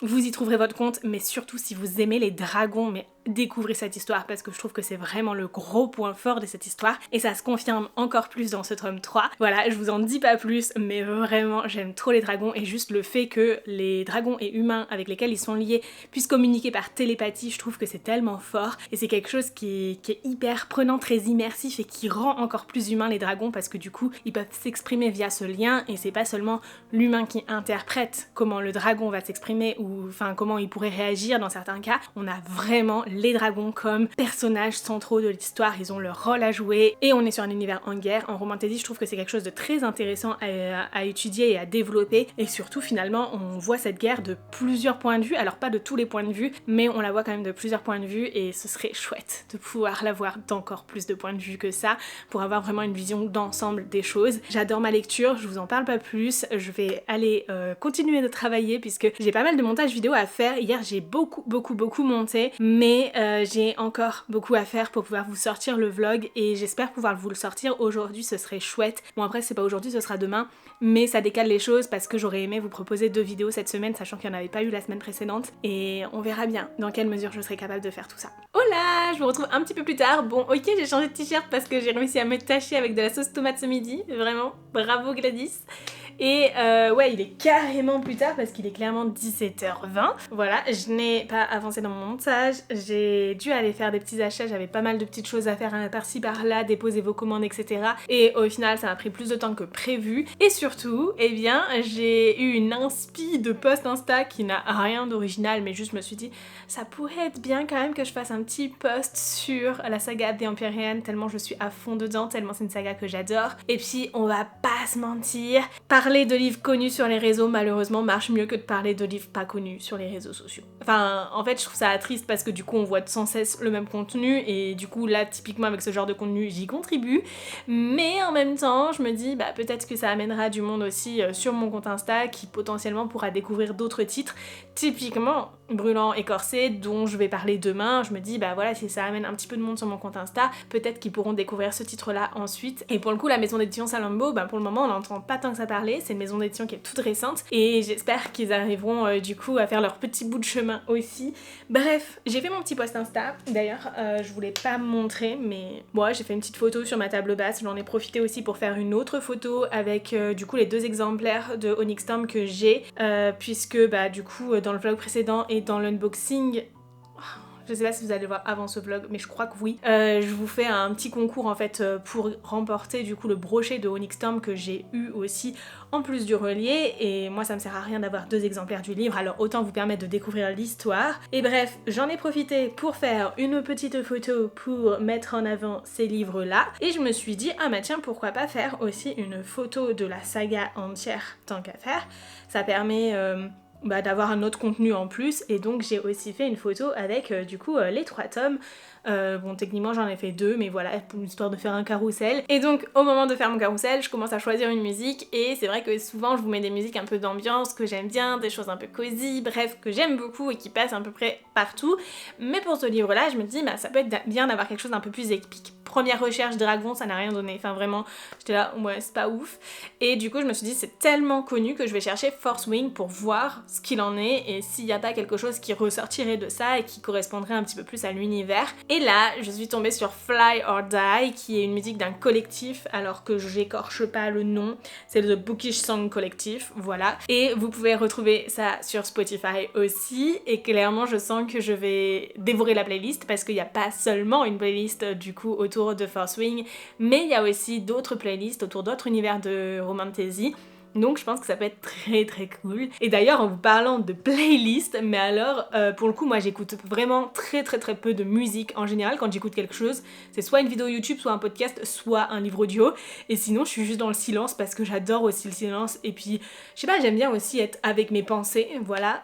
vous y trouverez votre compte, mais surtout si vous aimez les dragons, mais découvrez cette histoire parce que je trouve que c'est vraiment le gros point fort de cette histoire et ça se confirme encore plus dans ce tome 3. Voilà, je vous en dis pas plus, mais vraiment j'aime trop les dragons et juste le fait que les dragons et humains avec lesquels ils sont liés puissent communiquer par télépathie, je trouve que c'est tellement fort et c'est quelque chose qui est hyper prenant, très immersif et qui rend encore plus humain les dragons parce que du coup ils peuvent s'exprimer via ce lien et c'est pas seulement l'humain qui interprète comment le dragon va s'exprimer ou enfin comment il pourrait réagir dans certains cas, on a vraiment les dragons comme personnages centraux de l'histoire, ils ont leur rôle à jouer et on est sur un univers en guerre. En roman fantasy, je trouve que c'est quelque chose de très intéressant à étudier et à développer, et surtout finalement on voit cette guerre de plusieurs points de vue, alors pas de tous les points de vue, mais on la voit quand même de plusieurs points de vue, et ce serait chouette de pouvoir la voir d'encore plus de points de vue que ça, pour avoir vraiment une vision d'ensemble des choses. J'adore ma lecture, je vous en parle pas plus, je vais aller continuer de travailler puisque j'ai pas mal de montage vidéo à faire. Hier j'ai beaucoup monté, mais j'ai encore beaucoup à faire pour pouvoir vous sortir le vlog, et j'espère pouvoir vous le sortir aujourd'hui, ce serait chouette. Bon après c'est pas aujourd'hui, ce sera demain, mais ça décale les choses parce que j'aurais aimé vous proposer 2 vidéos cette semaine, sachant qu'il n'y en avait pas eu la semaine précédente, et on verra bien dans quelle mesure je serai capable de faire tout ça. Hola, je vous retrouve un petit peu plus tard. Bon ok, j'ai changé de t-shirt parce que j'ai réussi à me tacher avec de la sauce tomate ce midi, vraiment bravo Gladys. Et ouais, il est carrément plus tard parce qu'il est clairement 17h20. Voilà, je n'ai pas avancé dans mon montage, j'ai dû aller faire des petits achats, j'avais pas mal de petites choses à faire par-ci par-là, déposer vos commandes, etc. Et au final, ça m'a pris plus de temps que prévu. Et surtout, eh bien, j'ai eu une inspi de post Insta qui n'a rien d'original, mais juste je me suis dit, ça pourrait être bien quand même que je fasse un petit post sur la saga The Empyrean, tellement je suis à fond dedans, tellement c'est une saga que j'adore. Et puis, on va pas se mentir, parler de livres connus sur les réseaux malheureusement marche mieux que de parler de livres pas connus sur les réseaux sociaux. Enfin, en fait je trouve ça triste parce que du coup on voit sans cesse le même contenu, et du coup là typiquement avec ce genre de contenu j'y contribue, mais en même temps je me dis bah peut-être que ça amènera du monde aussi sur mon compte Insta qui potentiellement pourra découvrir d'autres titres, typiquement Brûlant et Corsé dont je vais parler demain. Je me dis bah voilà, si ça amène un petit peu de monde sur mon compte Insta, peut-être qu'ils pourront découvrir ce titre là ensuite. Et pour le coup la maison d'édition Salammbô, bah pour le moment on n'entend pas tant que ça parler, c'est une maison d'édition qui est toute récente et j'espère qu'ils arriveront du coup à faire leur petit bout de chemin aussi. Bref, j'ai fait mon petit post Insta, d'ailleurs je voulais pas me montrer, mais moi j'ai fait une petite photo sur ma table basse, j'en ai profité aussi pour faire une autre photo avec du coup les 2 exemplaires de Onyx Storm que j'ai, puisque bah du coup dans le vlog précédent et dans l'unboxing, je sais pas si vous allez le voir avant ce vlog, mais je crois que oui. Je vous fais un petit concours en fait pour remporter du coup le brochet de Onyx Storm que j'ai eu aussi en plus du relié, et moi ça me sert à rien d'avoir 2 exemplaires du livre, alors autant vous permettre de découvrir l'histoire. Et bref, j'en ai profité pour faire une petite photo pour mettre en avant ces livres là, et je me suis dit ah bah tiens pourquoi pas faire aussi une photo de la saga entière tant qu'à faire, ça permet d'avoir un autre contenu en plus, et donc j'ai aussi fait une photo avec du coup les 3 tomes. Bon techniquement j'en ai fait 2, mais voilà, pour l'histoire de faire un carrousel. Et donc au moment de faire mon carrousel, je commence à choisir une musique, et c'est vrai que souvent je vous mets des musiques un peu d'ambiance que j'aime bien, des choses un peu cosy, bref, que j'aime beaucoup et qui passent à peu près partout. Mais pour ce livre là, je me dis bah ça peut être bien d'avoir quelque chose d'un peu plus épique. Première recherche dragon, ça n'a rien donné, enfin vraiment j'étais là ouais c'est pas ouf, et du coup je me suis dit c'est tellement connu que je vais chercher Fourth Wing pour voir ce qu'il en est et s'il n'y a pas quelque chose qui ressortirait de ça et qui correspondrait un petit peu plus à l'univers. Et là je suis tombée sur Fly or Die, qui est une musique d'un collectif, alors que j'écorche pas le nom, c'est le Bookish Song Collective, voilà, et vous pouvez retrouver ça sur Spotify aussi, et clairement je sens que je vais dévorer la playlist parce qu'il n'y a pas seulement une playlist du coup autour de Fourth Wing, mais il y a aussi d'autres playlists autour d'autres univers de romantasy. Donc je pense que ça peut être très très cool. Et d'ailleurs en vous parlant de playlist, mais alors pour le coup moi j'écoute vraiment très peu de musique en général. Quand j'écoute quelque chose, c'est soit une vidéo YouTube, soit un podcast, soit un livre audio, et sinon je suis juste dans le silence parce que j'adore aussi le silence, et puis je sais pas, j'aime bien aussi être avec mes pensées, voilà.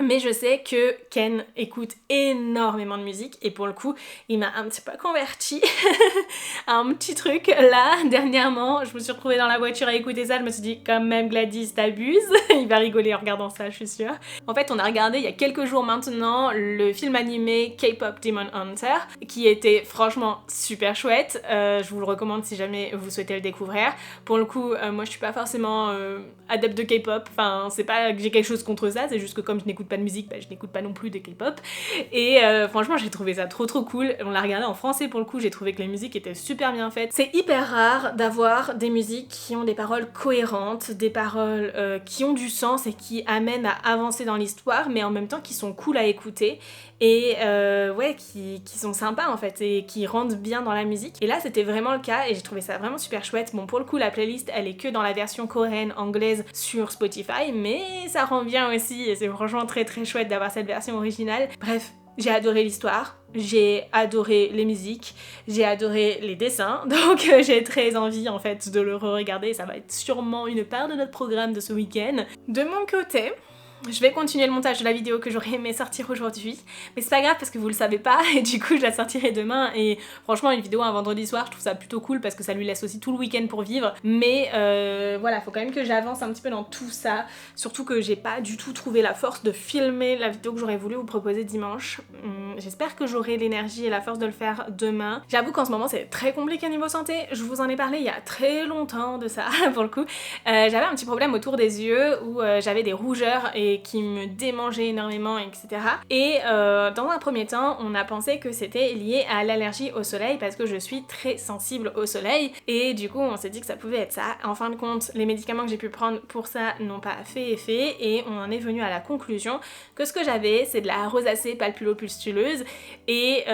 Mais je sais que Ken écoute énormément de musique, et pour le coup il m'a un petit peu converti à un petit truc là dernièrement. Je me suis retrouvée dans la voiture à écouter ça, je me suis dit quand même Gladys t'abuses. Il va rigoler en regardant ça, je suis sûre. En fait on a regardé il y a quelques jours maintenant le film animé K-Pop Demon Hunter, qui était franchement super chouette. Je vous le recommande si jamais vous souhaitez le découvrir. Pour le coup moi je suis pas forcément adepte de K-pop, enfin c'est pas que j'ai quelque chose contre ça, c'est juste que comme je n'écoute pas de musique, bah, je n'écoute pas non plus de K-pop, et franchement j'ai trouvé ça trop cool. On l'a regardé en français pour le coup, j'ai trouvé que les musiques étaient super bien faites. C'est hyper rare d'avoir des musiques qui ont des paroles cohérentes, des paroles qui ont du sens et qui amènent à avancer dans l'histoire, mais en même temps qui sont cool à écouter, et ouais, qui sont sympas en fait, et qui rendent bien dans la musique. Et là c'était vraiment le cas, et j'ai trouvé ça vraiment super chouette. Bon pour le coup la playlist elle est que dans la version coréenne anglaise sur Spotify, mais ça rend bien aussi, et c'est franchement très chouette d'avoir cette version originale. Bref, J'ai adoré l'histoire, j'ai adoré les musiques, j'ai adoré les dessins, donc j'ai très envie en fait de le re-regarder, ça va être sûrement une part de notre programme de ce week-end. De mon côté, je vais continuer le montage de la vidéo que j'aurais aimé sortir aujourd'hui, mais c'est pas grave parce que vous le savez pas et du coup je la sortirai demain et franchement une vidéo un vendredi soir je trouve ça plutôt cool parce que ça lui laisse aussi tout le week-end pour vivre, mais voilà, faut quand même que j'avance un petit peu dans tout ça, surtout que j'ai pas du tout trouvé la force de filmer la vidéo que j'aurais voulu vous proposer dimanche. J'espère que j'aurai l'énergie et la force de le faire demain. J'avoue qu'en ce moment c'est très compliqué niveau santé, je vous en ai parlé il y a très longtemps de ça pour le coup. J'avais un petit problème autour des yeux où j'avais des rougeurs et qui me démangeait énormément, etc. Et dans un premier temps, on a pensé que c'était lié à l'allergie au soleil parce que je suis très sensible au soleil et du coup on s'est dit que ça pouvait être ça. En fin de compte, les médicaments que j'ai pu prendre pour ça n'ont pas fait effet et on en est venu à la conclusion que ce que j'avais c'est de la rosacée palpulo-pustuleuse et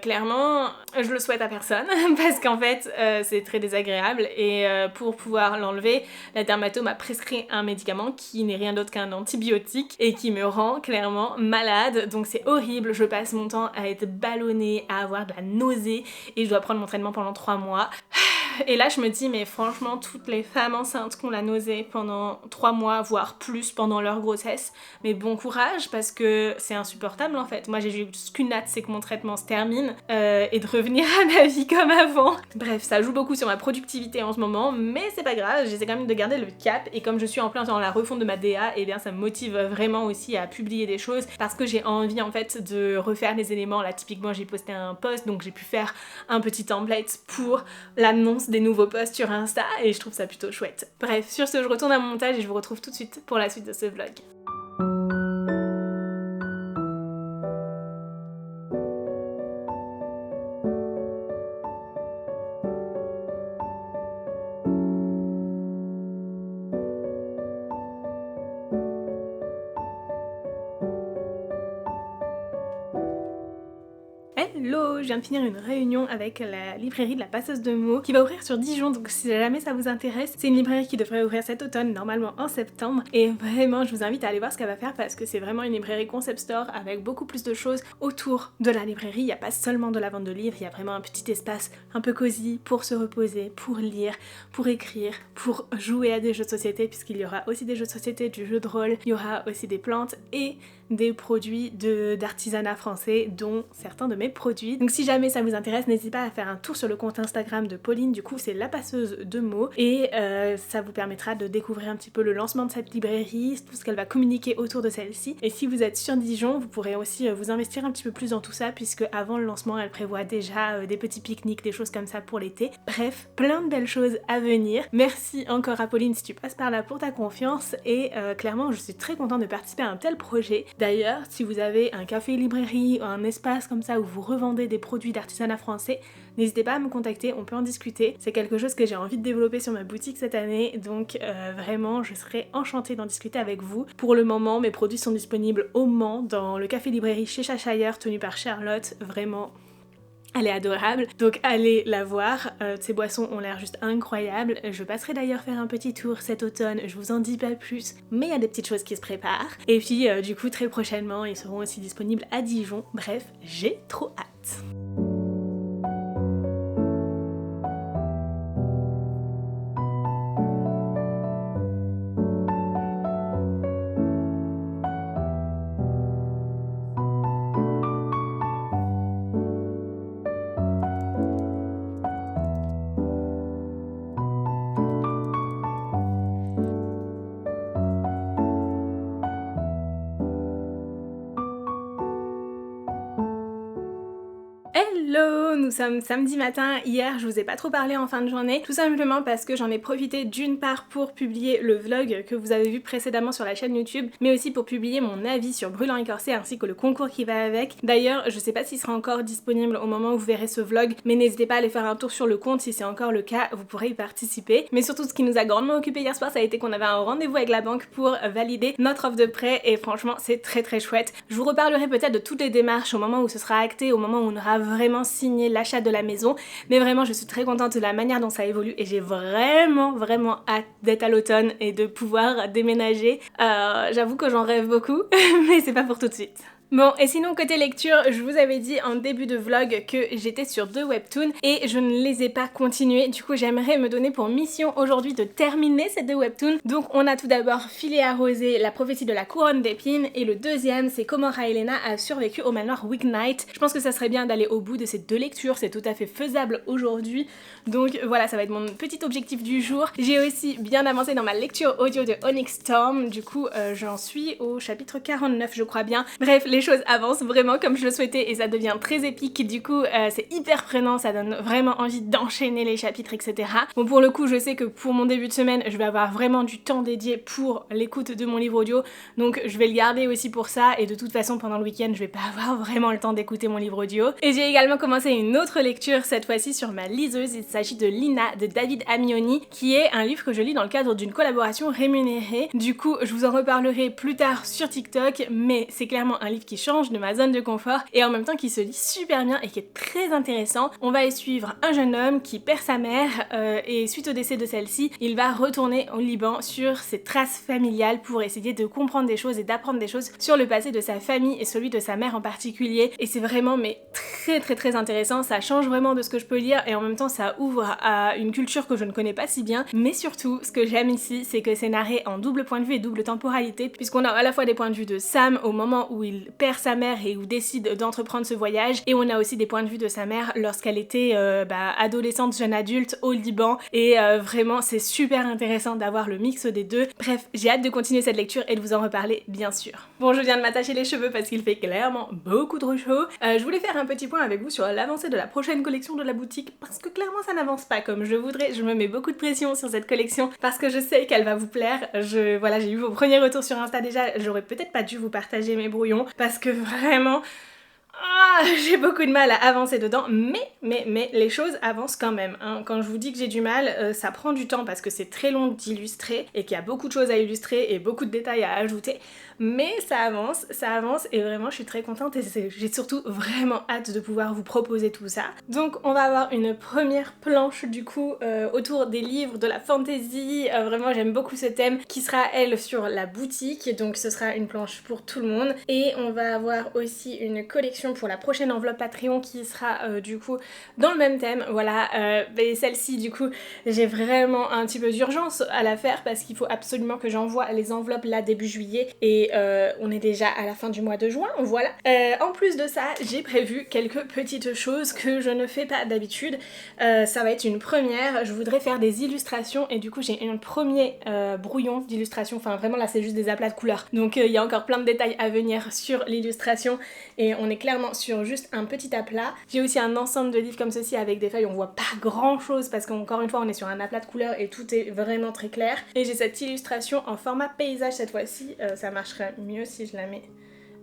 clairement je le souhaite à personne parce qu'en fait c'est très désagréable et pour pouvoir l'enlever, la dermato m'a prescrit un médicament qui n'est rien d'autre qu'un antibiotique et qui me rend clairement malade, donc c'est horrible, je passe mon temps à être ballonnée, à avoir de la nausée et je dois prendre mon traitement pendant 3 mois. Et là je me dis mais franchement toutes les femmes enceintes qui ont la nausée pendant 3 mois voire plus pendant leur grossesse, mais bon courage parce que c'est insupportable en fait. Moi j'ai juste qu'une hâte, c'est que mon traitement se termine et de revenir à ma vie comme avant. Bref, ça joue beaucoup sur ma productivité en ce moment, mais c'est pas grave, j'essaie quand même de garder le cap et comme je suis en plein dans la refonte de ma DA, et bien ça me motive vraiment aussi à publier des choses parce que j'ai envie en fait de refaire les éléments. Là typiquement j'ai posté un post donc j'ai pu faire un petit template pour l'annonce des nouveaux posts sur Insta et je trouve ça plutôt chouette. Bref, sur ce je retourne à mon montage et je vous retrouve tout de suite pour la suite de ce vlog. Hello, je viens de finir une réunion avec la librairie de la Passeuse de mots qui va ouvrir sur Dijon, donc si jamais ça vous intéresse, c'est une librairie qui devrait ouvrir cet automne, normalement en septembre, et vraiment je vous invite à aller voir ce qu'elle va faire parce que c'est vraiment une librairie concept store avec beaucoup plus de choses autour de la librairie. Il n'y a pas seulement de la vente de livres, il y a vraiment un petit espace un peu cosy pour se reposer, pour lire, pour écrire, pour jouer à des jeux de société puisqu'il y aura aussi des jeux de société, du jeu de rôle, il y aura aussi des plantes et des produits d'artisanat français dont certains de mes produits. Donc si jamais ça vous intéresse, n'hésitez pas à faire un tour sur le compte Instagram de Pauline, du coup c'est la passeuse de mots et ça vous permettra de découvrir un petit peu le lancement de cette librairie, tout ce qu'elle va communiquer autour de celle-ci. Et si vous êtes sur Dijon, vous pourrez aussi vous investir un petit peu plus dans tout ça puisque avant le lancement elle prévoit déjà des petits pique-niques, des choses comme ça pour l'été. Bref, plein de belles choses à venir. Merci encore à Pauline si tu passes par là pour ta confiance et clairement je suis très contente de participer à un tel projet. D'ailleurs, si vous avez un café-librairie ou un espace comme ça où vous revendez des produits d'artisanat français, n'hésitez pas à me contacter, on peut en discuter. C'est quelque chose que j'ai envie de développer sur ma boutique cette année, donc vraiment je serais enchantée d'en discuter avec vous. Pour le moment, mes produits sont disponibles au Mans, dans le café-librairie chez Cheshire, tenu par Charlotte, vraiment... Elle est adorable, donc allez la voir, ces boissons ont l'air juste incroyables. Je passerai d'ailleurs faire un petit tour cet automne, je vous en dis pas plus, mais il y a des petites choses qui se préparent. Et puis du coup très prochainement ils seront aussi disponibles à Dijon, bref, j'ai trop hâte. Hello, nous sommes samedi matin. Hier je vous ai pas trop parlé en fin de journée, tout simplement parce que j'en ai profité d'une part pour publier le vlog que vous avez vu précédemment sur la chaîne YouTube, mais aussi pour publier mon avis sur Brûlant et Corsé ainsi que le concours qui va avec. D'ailleurs je sais pas s'il sera encore disponible au moment où vous verrez ce vlog, mais n'hésitez pas à aller faire un tour sur le compte si c'est encore le cas, vous pourrez y participer. Mais surtout ce qui nous a grandement occupé hier soir, ça a été qu'on avait un rendez-vous avec la banque pour valider notre offre de prêt et franchement c'est très très chouette. Je vous reparlerai peut-être de toutes les démarches au moment où ce sera acté, au moment où on aura vraiment signé l'achat de la maison, mais vraiment je suis très contente de la manière dont ça évolue et j'ai vraiment hâte d'être à l'automne et de pouvoir déménager. J'avoue que j'en rêve beaucoup mais c'est pas pour tout de suite. Bon, et sinon côté lecture, je vous avais dit en début de vlog que j'étais sur 2 webtoons et je ne les ai pas continués. Du coup, j'aimerais me donner pour mission aujourd'hui de terminer ces 2 webtoons. Donc on a tout d'abord Filet arrosé, la prophétie de la couronne d'épines, et le deuxième c'est comment Rhaelena a survécu au manoir Weeknight. Je pense que ça serait bien d'aller au bout de ces 2 lectures, c'est tout à fait faisable aujourd'hui. Donc voilà, ça va être mon petit objectif du jour. J'ai aussi bien avancé dans ma lecture audio de Onyx Storm, du coup j'en suis au chapitre 49 je crois bien. Bref, les choses avancent vraiment comme je le souhaitais et ça devient très épique, du coup c'est hyper prenant, ça donne vraiment envie d'enchaîner les chapitres, etc. Bon, pour le coup je sais que pour mon début de semaine je vais avoir vraiment du temps dédié pour l'écoute de mon livre audio, donc je vais le garder aussi pour ça, et de toute façon pendant le week-end je vais pas avoir vraiment le temps d'écouter mon livre audio. Et j'ai également commencé une autre lecture, cette fois-ci sur ma liseuse. Il s'agit de Lina de David Amioni, qui est un livre que je lis dans le cadre d'une collaboration rémunérée. Du coup je vous en reparlerai plus tard sur TikTok, mais c'est clairement un livre qui change de ma zone de confort et en même temps qui se lit super bien et qui est très intéressant. On va y suivre un jeune homme qui perd sa mère et suite au décès de celle-ci, il va retourner au Liban sur ses traces familiales pour essayer de comprendre des choses et d'apprendre des choses sur le passé de sa famille et celui de sa mère en particulier. Et c'est vraiment très intéressant, ça change vraiment de ce que je peux lire et en même temps ça ouvre à une culture que je ne connais pas si bien. Mais surtout, ce que j'aime ici, c'est que c'est narré en double point de vue et double temporalité, puisqu'on a à la fois des points de vue de Sam au moment où il perd sa mère et où décide d'entreprendre ce voyage, et on a aussi des points de vue de sa mère lorsqu'elle était adolescente, jeune adulte au Liban, et vraiment c'est super intéressant d'avoir le mix des deux. Bref, j'ai hâte de continuer cette lecture et de vous en reparler bien sûr. Bon, je viens de m'attacher les cheveux parce qu'il fait clairement beaucoup trop chaud. Je voulais faire un petit point avec vous sur l'avancée de la prochaine collection de la boutique, parce que clairement ça n'avance pas comme je voudrais. Je me mets beaucoup de pression sur cette collection parce que je sais qu'elle va vous plaire. Voilà, j'ai eu vos premiers retours sur Insta déjà, j'aurais peut-être pas dû vous partager mes brouillons parce que vraiment j'ai beaucoup de mal à avancer dedans, mais les choses avancent quand même, hein. Quand je vous dis que j'ai du mal, ça prend du temps parce que c'est très long d'illustrer et qu'il y a beaucoup de choses à illustrer et beaucoup de détails à ajouter, mais ça avance et vraiment je suis très contente et j'ai surtout vraiment hâte de pouvoir vous proposer tout ça. Donc on va avoir une première planche du coup autour des livres de la fantasy, vraiment j'aime beaucoup ce thème, qui sera elle sur la boutique, donc ce sera une planche pour tout le monde. Et on va avoir aussi une collection pour la prochaine enveloppe Patreon qui sera du coup dans le même thème, voilà. Et celle-ci du coup j'ai vraiment un petit peu d'urgence à la faire parce qu'il faut absolument que j'envoie les enveloppes là début juillet et on est déjà à la fin du mois de juin, voilà. En plus de ça, j'ai prévu quelques petites choses que je ne fais pas d'habitude. Ça va être une première, je voudrais faire des illustrations et du coup j'ai un premier brouillon d'illustration, enfin vraiment là c'est juste des aplats de couleurs, donc il y a encore plein de détails à venir sur l'illustration et on est clairement sur juste un petit aplat. J'ai aussi un ensemble de livres comme ceci avec des feuilles, on voit pas grand chose parce qu'encore une fois on est sur un aplat de couleurs et tout est vraiment très clair. Et j'ai cette illustration en format paysage cette fois-ci, ça marcherait mieux si je la mets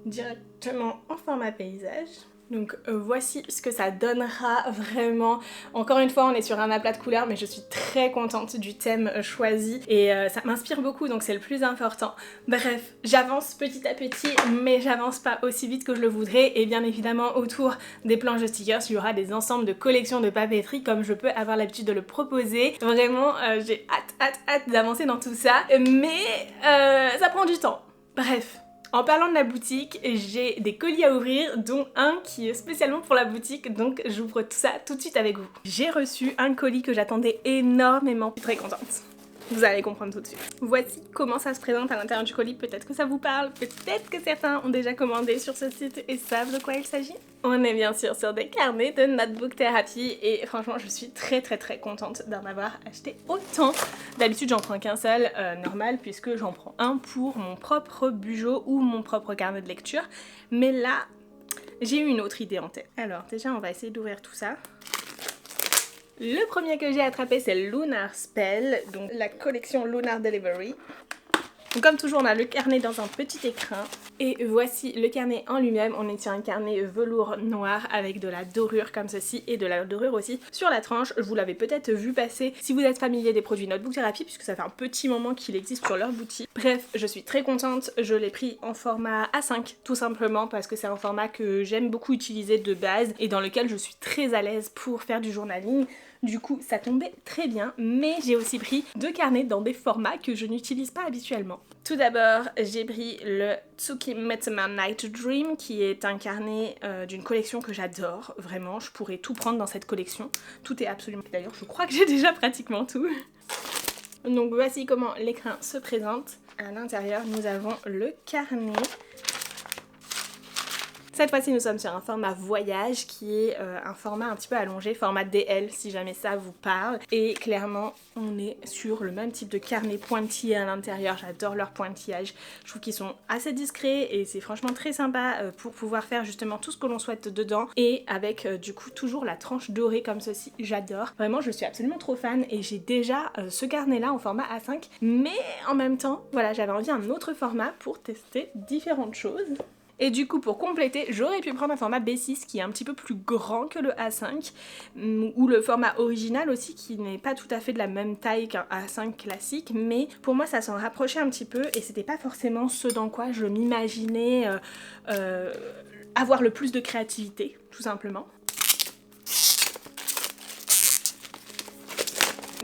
directement en format paysage. Donc voici ce que ça donnera vraiment. Encore une fois on est sur un aplat de couleurs mais je suis très contente du thème choisi et ça m'inspire beaucoup, donc c'est le plus important. Bref, j'avance petit à petit mais j'avance pas aussi vite que je le voudrais, et bien évidemment autour des planches de stickers il y aura des ensembles de collections de papeterie comme je peux avoir l'habitude de le proposer. Vraiment j'ai hâte d'avancer dans tout ça, mais ça prend du temps. Bref. En parlant de la boutique, j'ai des colis à ouvrir, dont un qui est spécialement pour la boutique, donc j'ouvre tout ça tout de suite avec vous. J'ai reçu un colis que j'attendais énormément, je suis très contente. Vous allez comprendre tout de suite. Voici comment ça se présente à l'intérieur du colis. Peut-être que ça vous parle, peut-être que certains ont déjà commandé sur ce site et savent de quoi il s'agit. On est bien sûr sur des carnets de Notebook Therapy et franchement je suis très contente d'en avoir acheté autant. D'habitude j'en prends qu'un seul, normal, puisque j'en prends un pour mon propre bugeot ou mon propre carnet de lecture. Mais là, j'ai eu une autre idée en tête. Alors déjà on va essayer d'ouvrir tout ça. Le premier que j'ai attrapé c'est Lunar Spell, donc la collection Lunar Delivery. Donc comme toujours on a le carnet dans un petit écrin et voici le carnet en lui-même. On est sur un carnet velours noir avec de la dorure comme ceci et de la dorure aussi sur la tranche. Vous l'avez peut-être vu passer si vous êtes familier des produits Notebook Therapy puisque ça fait un petit moment qu'il existe sur leur boutique. Bref, je suis très contente, je l'ai pris en format A5 tout simplement parce que c'est un format que j'aime beaucoup utiliser de base et dans lequel je suis très à l'aise pour faire du journaling. Du coup ça tombait très bien, mais j'ai aussi pris 2 carnets dans des formats que je n'utilise pas habituellement. Tout d'abord j'ai pris le Tsuki Metsuma Night Dream qui est un carnet d'une collection que j'adore, vraiment je pourrais tout prendre dans cette collection, tout est absolument... D'ailleurs je crois que j'ai déjà pratiquement tout. Donc voici comment l'écrin se présente. À l'intérieur nous avons le carnet. Cette fois-ci nous sommes sur un format voyage qui est un format un petit peu allongé, format DL si jamais ça vous parle. Et clairement on est sur le même type de carnet pointillé à l'intérieur, j'adore leur pointillage. Je trouve qu'ils sont assez discrets et c'est franchement très sympa pour pouvoir faire justement tout ce que l'on souhaite dedans. Et avec du coup toujours la tranche dorée comme ceci, j'adore. Vraiment je suis absolument trop fan et j'ai déjà ce carnet là en format A5. Mais en même temps, voilà, j'avais envie d'un autre format pour tester différentes choses. Et du coup pour compléter, j'aurais pu prendre un format B6 qui est un petit peu plus grand que le A5 ou le format original aussi qui n'est pas tout à fait de la même taille qu'un A5 classique, mais pour moi ça s'en rapprochait un petit peu et c'était pas forcément ce dans quoi je m'imaginais avoir le plus de créativité tout simplement.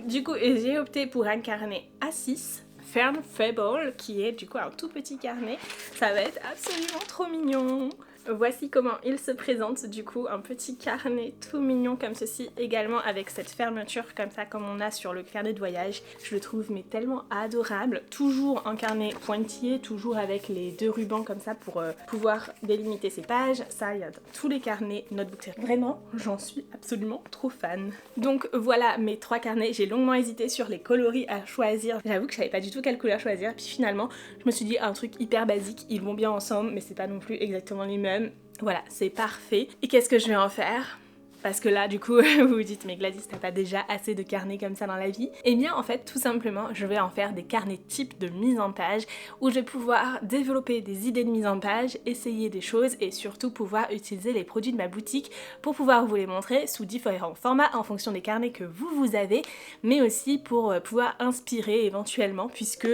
Du coup j'ai opté pour un carnet A6 Fern Fable qui est du coup un tout petit carnet. Ça va être absolument trop mignon. Voici comment il se présente, du coup un petit carnet tout mignon comme ceci, également avec cette fermeture comme ça comme on a sur le carnet de voyage. Je le trouve mais tellement adorable, toujours un carnet pointillé, toujours avec les 2 rubans comme ça pour pouvoir délimiter ses pages. Ça il y a dans tous les carnets notebook thérapie. Vraiment j'en suis absolument trop fan. Donc voilà mes 3 carnets, j'ai longuement hésité sur les coloris à choisir. J'avoue que je savais pas du tout quelle couleur choisir, puis finalement je me suis dit un truc hyper basique, ils vont bien ensemble mais c'est pas non plus exactement les mêmes. Voilà, c'est parfait. Et qu'est-ce que je vais en faire ? Parce que là, du coup, vous vous dites, mais Gladys, t'as pas déjà assez de carnets comme ça dans la vie ? Eh bien, en fait, tout simplement, je vais en faire des carnets type de mise en page où je vais pouvoir développer des idées de mise en page, essayer des choses et surtout pouvoir utiliser les produits de ma boutique pour pouvoir vous les montrer sous différents formats en fonction des carnets que vous avez, mais aussi pour pouvoir inspirer éventuellement puisque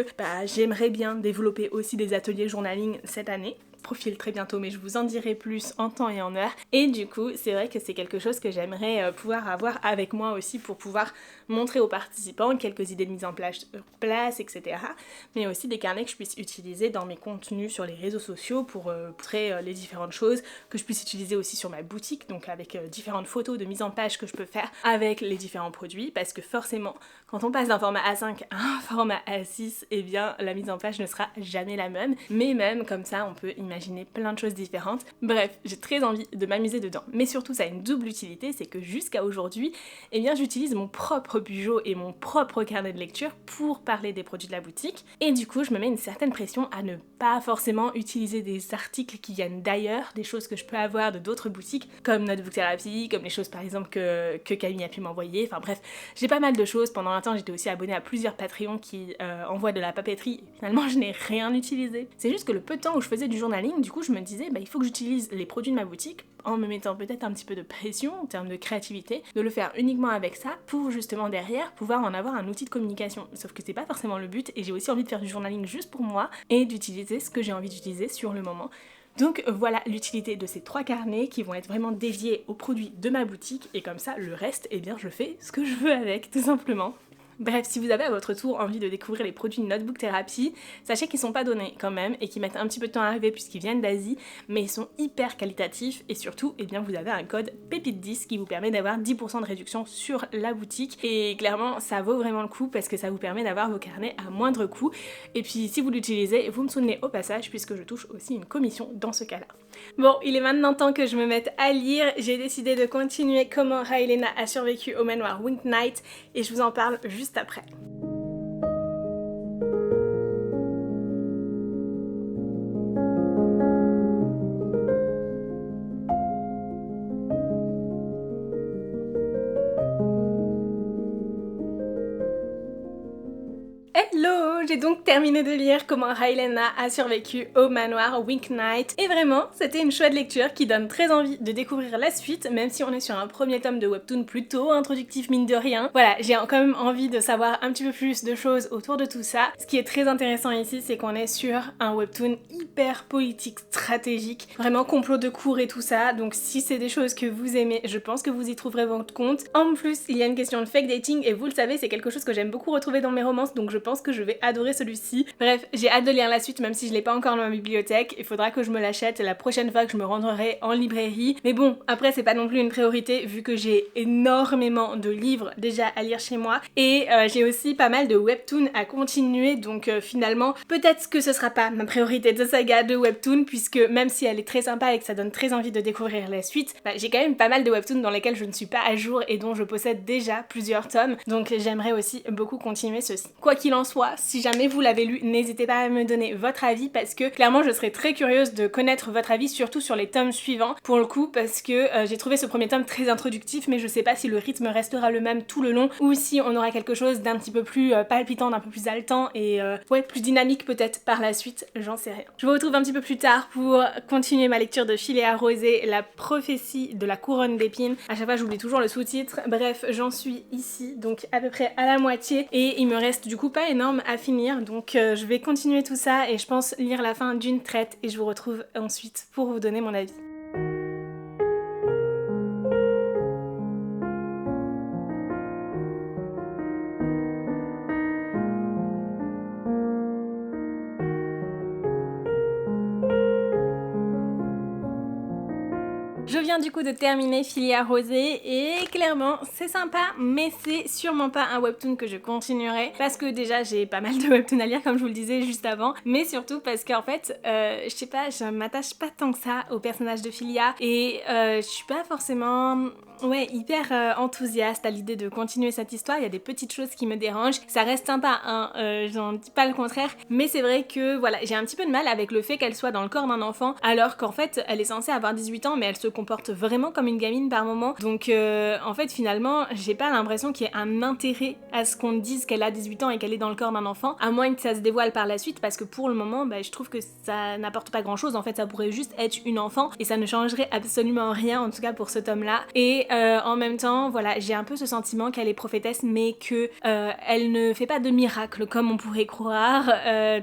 j'aimerais bien développer aussi des ateliers journaling cette année. Profil très bientôt mais je vous en dirai plus en temps et en heure et du coup c'est vrai que c'est quelque chose que j'aimerais pouvoir avoir avec moi aussi pour pouvoir montrer aux participants quelques idées de mise en place etc. mais aussi des carnets que je puisse utiliser dans mes contenus sur les réseaux sociaux pour montrer les différentes choses que je puisse utiliser aussi sur ma boutique donc avec différentes photos de mise en page que je peux faire avec les différents produits parce que forcément quand on passe d'un format A5 à un format A6 eh bien la mise en page ne sera jamais la même mais même comme ça on peut imaginer plein de choses différentes. Bref, j'ai très envie de m'amuser dedans. Mais surtout, ça a une double utilité, c'est que jusqu'à aujourd'hui, eh bien, j'utilise mon propre Bujo et mon propre carnet de lecture pour parler des produits de la boutique. Et du coup, je me mets une certaine pression à ne pas forcément utiliser des articles qui viennent d'ailleurs, des choses que je peux avoir de d'autres boutiques, comme Notebook Therapy, comme les choses par exemple que Camille a pu m'envoyer. Enfin bref, j'ai pas mal de choses. Pendant un temps, j'étais aussi abonnée à plusieurs Patreons qui envoient de la papeterie. Finalement, je n'ai rien utilisé. C'est juste que le peu de temps où je faisais du journal du coup je me disais il faut que j'utilise les produits de ma boutique en me mettant peut-être un petit peu de pression en termes de créativité, de le faire uniquement avec ça pour justement derrière pouvoir en avoir un outil de communication. Sauf que c'est pas forcément le but et j'ai aussi envie de faire du journaling juste pour moi et d'utiliser ce que j'ai envie d'utiliser sur le moment. Donc voilà l'utilité de ces 3 carnets qui vont être vraiment dédiés aux produits de ma boutique et comme ça le reste, eh bien je fais ce que je veux avec tout simplement. Bref, si vous avez à votre tour envie de découvrir les produits de Notebook Therapy, sachez qu'ils sont pas donnés quand même et qu'ils mettent un petit peu de temps à arriver puisqu'ils viennent d'Asie, mais ils sont hyper qualitatifs et surtout, eh bien vous avez un code PEPITE10 qui vous permet d'avoir 10% de réduction sur la boutique et clairement ça vaut vraiment le coup parce que ça vous permet d'avoir vos carnets à moindre coût et puis si vous l'utilisez, vous me soutenez au passage puisque je touche aussi une commission dans ce cas-là. Bon, il est maintenant temps que je me mette à lire, j'ai décidé de continuer comment Raelena a survécu au manoir Wink Night et je vous en parle juste après. Hello, J'ai donc terminé de lire Comment Rylena a survécu au manoir Wink Night et vraiment c'était une chouette lecture qui donne très envie de découvrir la suite, même si on est sur un premier tome de webtoon plutôt introductif mine de rien. Voilà, j'ai quand même envie de savoir un petit peu plus de choses autour de tout ça. Ce qui est très intéressant ici, c'est qu'on est sur un webtoon hyper politique, stratégique, vraiment complot de cour et tout ça, donc si c'est des choses que vous aimez, je pense que vous y trouverez votre compte. En plus, il y a une question de fake dating et vous le savez, c'est quelque chose que j'aime beaucoup retrouver dans mes romances, donc je pense que je vais adorer celui-ci. Bref, j'ai hâte de lire la suite même si je l'ai pas encore dans ma bibliothèque, il faudra que je me l'achète la prochaine fois que je me rendrai en librairie. Mais bon, après c'est pas non plus une priorité vu que j'ai énormément de livres déjà à lire chez moi et j'ai aussi pas mal de webtoons à continuer, donc finalement peut-être que ce sera pas ma priorité de saga de webtoon puisque même si elle est très sympa et que ça donne très envie de découvrir la suite, j'ai quand même pas mal de webtoons dans lesquels je ne suis pas à jour et dont je possède déjà plusieurs tomes, donc j'aimerais aussi beaucoup continuer ceci. Quoi qu'il en soit, si jamais vous l'avez lu, n'hésitez pas à me donner votre avis parce que clairement je serais très curieuse de connaître votre avis, surtout sur les tomes suivants pour le coup, parce que j'ai trouvé ce premier tome très introductif mais je sais pas si le rythme restera le même tout le long ou si on aura quelque chose d'un petit peu plus palpitant, d'un peu plus haletant et ouais, plus dynamique peut-être par la suite, j'en sais rien. Je vous retrouve un petit peu plus tard pour continuer ma lecture de Philéa Rosé, la prophétie de la couronne d'épines. À chaque fois j'oublie toujours le sous-titre. Bref, j'en suis ici, donc à peu près à la moitié et il me reste du coup pas énorme à finir, donc je vais continuer tout ça et je pense lire la fin d'une traite et je vous retrouve ensuite pour vous donner mon avis. Je viens du coup de terminer Philéa Rosé et clairement c'est sympa mais c'est sûrement pas un webtoon que je continuerai parce que déjà j'ai pas mal de webtoons à lire comme je vous le disais juste avant, mais surtout parce qu'en fait je sais pas, je m'attache pas tant que ça au personnage de Philéa et je suis pas forcément hyper enthousiaste à l'idée de continuer cette histoire. Il y a des petites choses qui me dérangent, ça reste sympa hein, j'en dis pas le contraire, mais c'est vrai que voilà, j'ai un petit peu de mal avec le fait qu'elle soit dans le corps d'un enfant alors qu'en fait elle est censée avoir 18 ans mais elle se comporte vraiment comme une gamine par moment, donc en fait finalement j'ai pas l'impression qu'il y ait un intérêt à ce qu'on dise qu'elle a 18 ans et qu'elle est dans le corps d'un enfant, à moins que ça se dévoile par la suite parce que pour le moment je trouve que ça n'apporte pas grand chose, en fait ça pourrait juste être une enfant et ça ne changerait absolument rien en tout cas pour ce tome là et en même temps voilà, j'ai un peu ce sentiment qu'elle est prophétesse mais que elle ne fait pas de miracle comme on pourrait croire,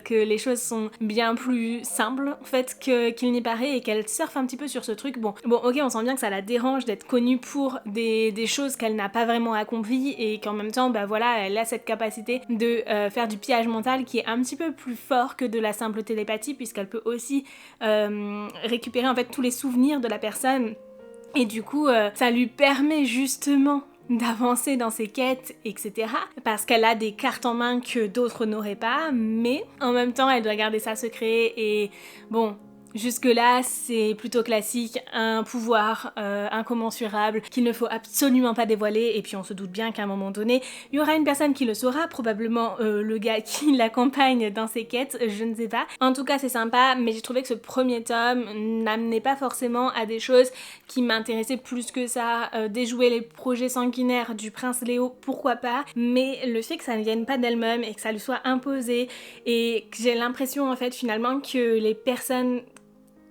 que les choses sont bien plus simples en fait qu'il n'y paraît et qu'elle surfe un petit peu sur ce truc. Bon ok, on sent bien que ça la dérange d'être connue pour des choses qu'elle n'a pas vraiment accomplies et qu'en même temps voilà, elle a cette capacité de faire du pillage mental qui est un petit peu plus fort que de la simple télépathie puisqu'elle peut aussi récupérer en fait tous les souvenirs de la personne et du coup ça lui permet justement d'avancer dans ses quêtes, etc. Parce qu'elle a des cartes en main que d'autres n'auraient pas, mais en même temps elle doit garder ça secret et bon, jusque là c'est plutôt classique, un pouvoir incommensurable qu'il ne faut absolument pas dévoiler et puis on se doute bien qu'à un moment donné il y aura une personne qui le saura, probablement le gars qui l'accompagne dans ses quêtes, je ne sais pas. En tout cas c'est sympa mais j'ai trouvé que ce premier tome n'amenait pas forcément à des choses qui m'intéressaient plus que ça, déjouer les projets sanguinaires du prince Léo pourquoi pas, mais le fait que ça ne vienne pas d'elle-même et que ça lui soit imposé et que j'ai l'impression en fait finalement que les personnes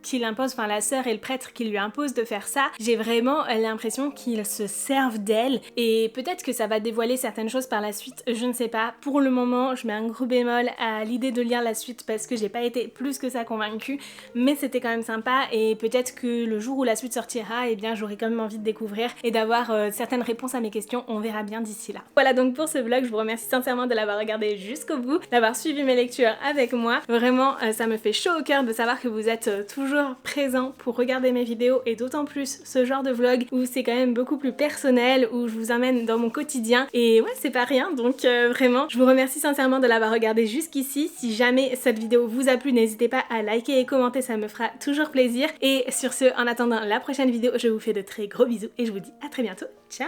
qui l'impose, enfin la sœur et le prêtre qui lui imposent de faire ça, j'ai vraiment l'impression qu'ils se servent d'elle et peut-être que ça va dévoiler certaines choses par la suite, je ne sais pas. Pour le moment je mets un gros bémol à l'idée de lire la suite parce que j'ai pas été plus que ça convaincue, mais c'était quand même sympa et peut-être que le jour où la suite sortira, eh bien j'aurai quand même envie de découvrir et d'avoir certaines réponses à mes questions, on verra bien d'ici là. Voilà donc pour ce vlog, je vous remercie sincèrement de l'avoir regardé jusqu'au bout, d'avoir suivi mes lectures avec moi, vraiment ça me fait chaud au cœur de savoir que vous êtes toujours présent pour regarder mes vidéos et d'autant plus ce genre de vlog où c'est quand même beaucoup plus personnel, où je vous emmène dans mon quotidien et ouais c'est pas rien, donc vraiment je vous remercie sincèrement de l'avoir regardé jusqu'ici. Si jamais cette vidéo vous a plu, n'hésitez pas à liker et commenter, ça me fera toujours plaisir et sur ce, en attendant la prochaine vidéo, je vous fais de très gros bisous et je vous dis à très bientôt, ciao.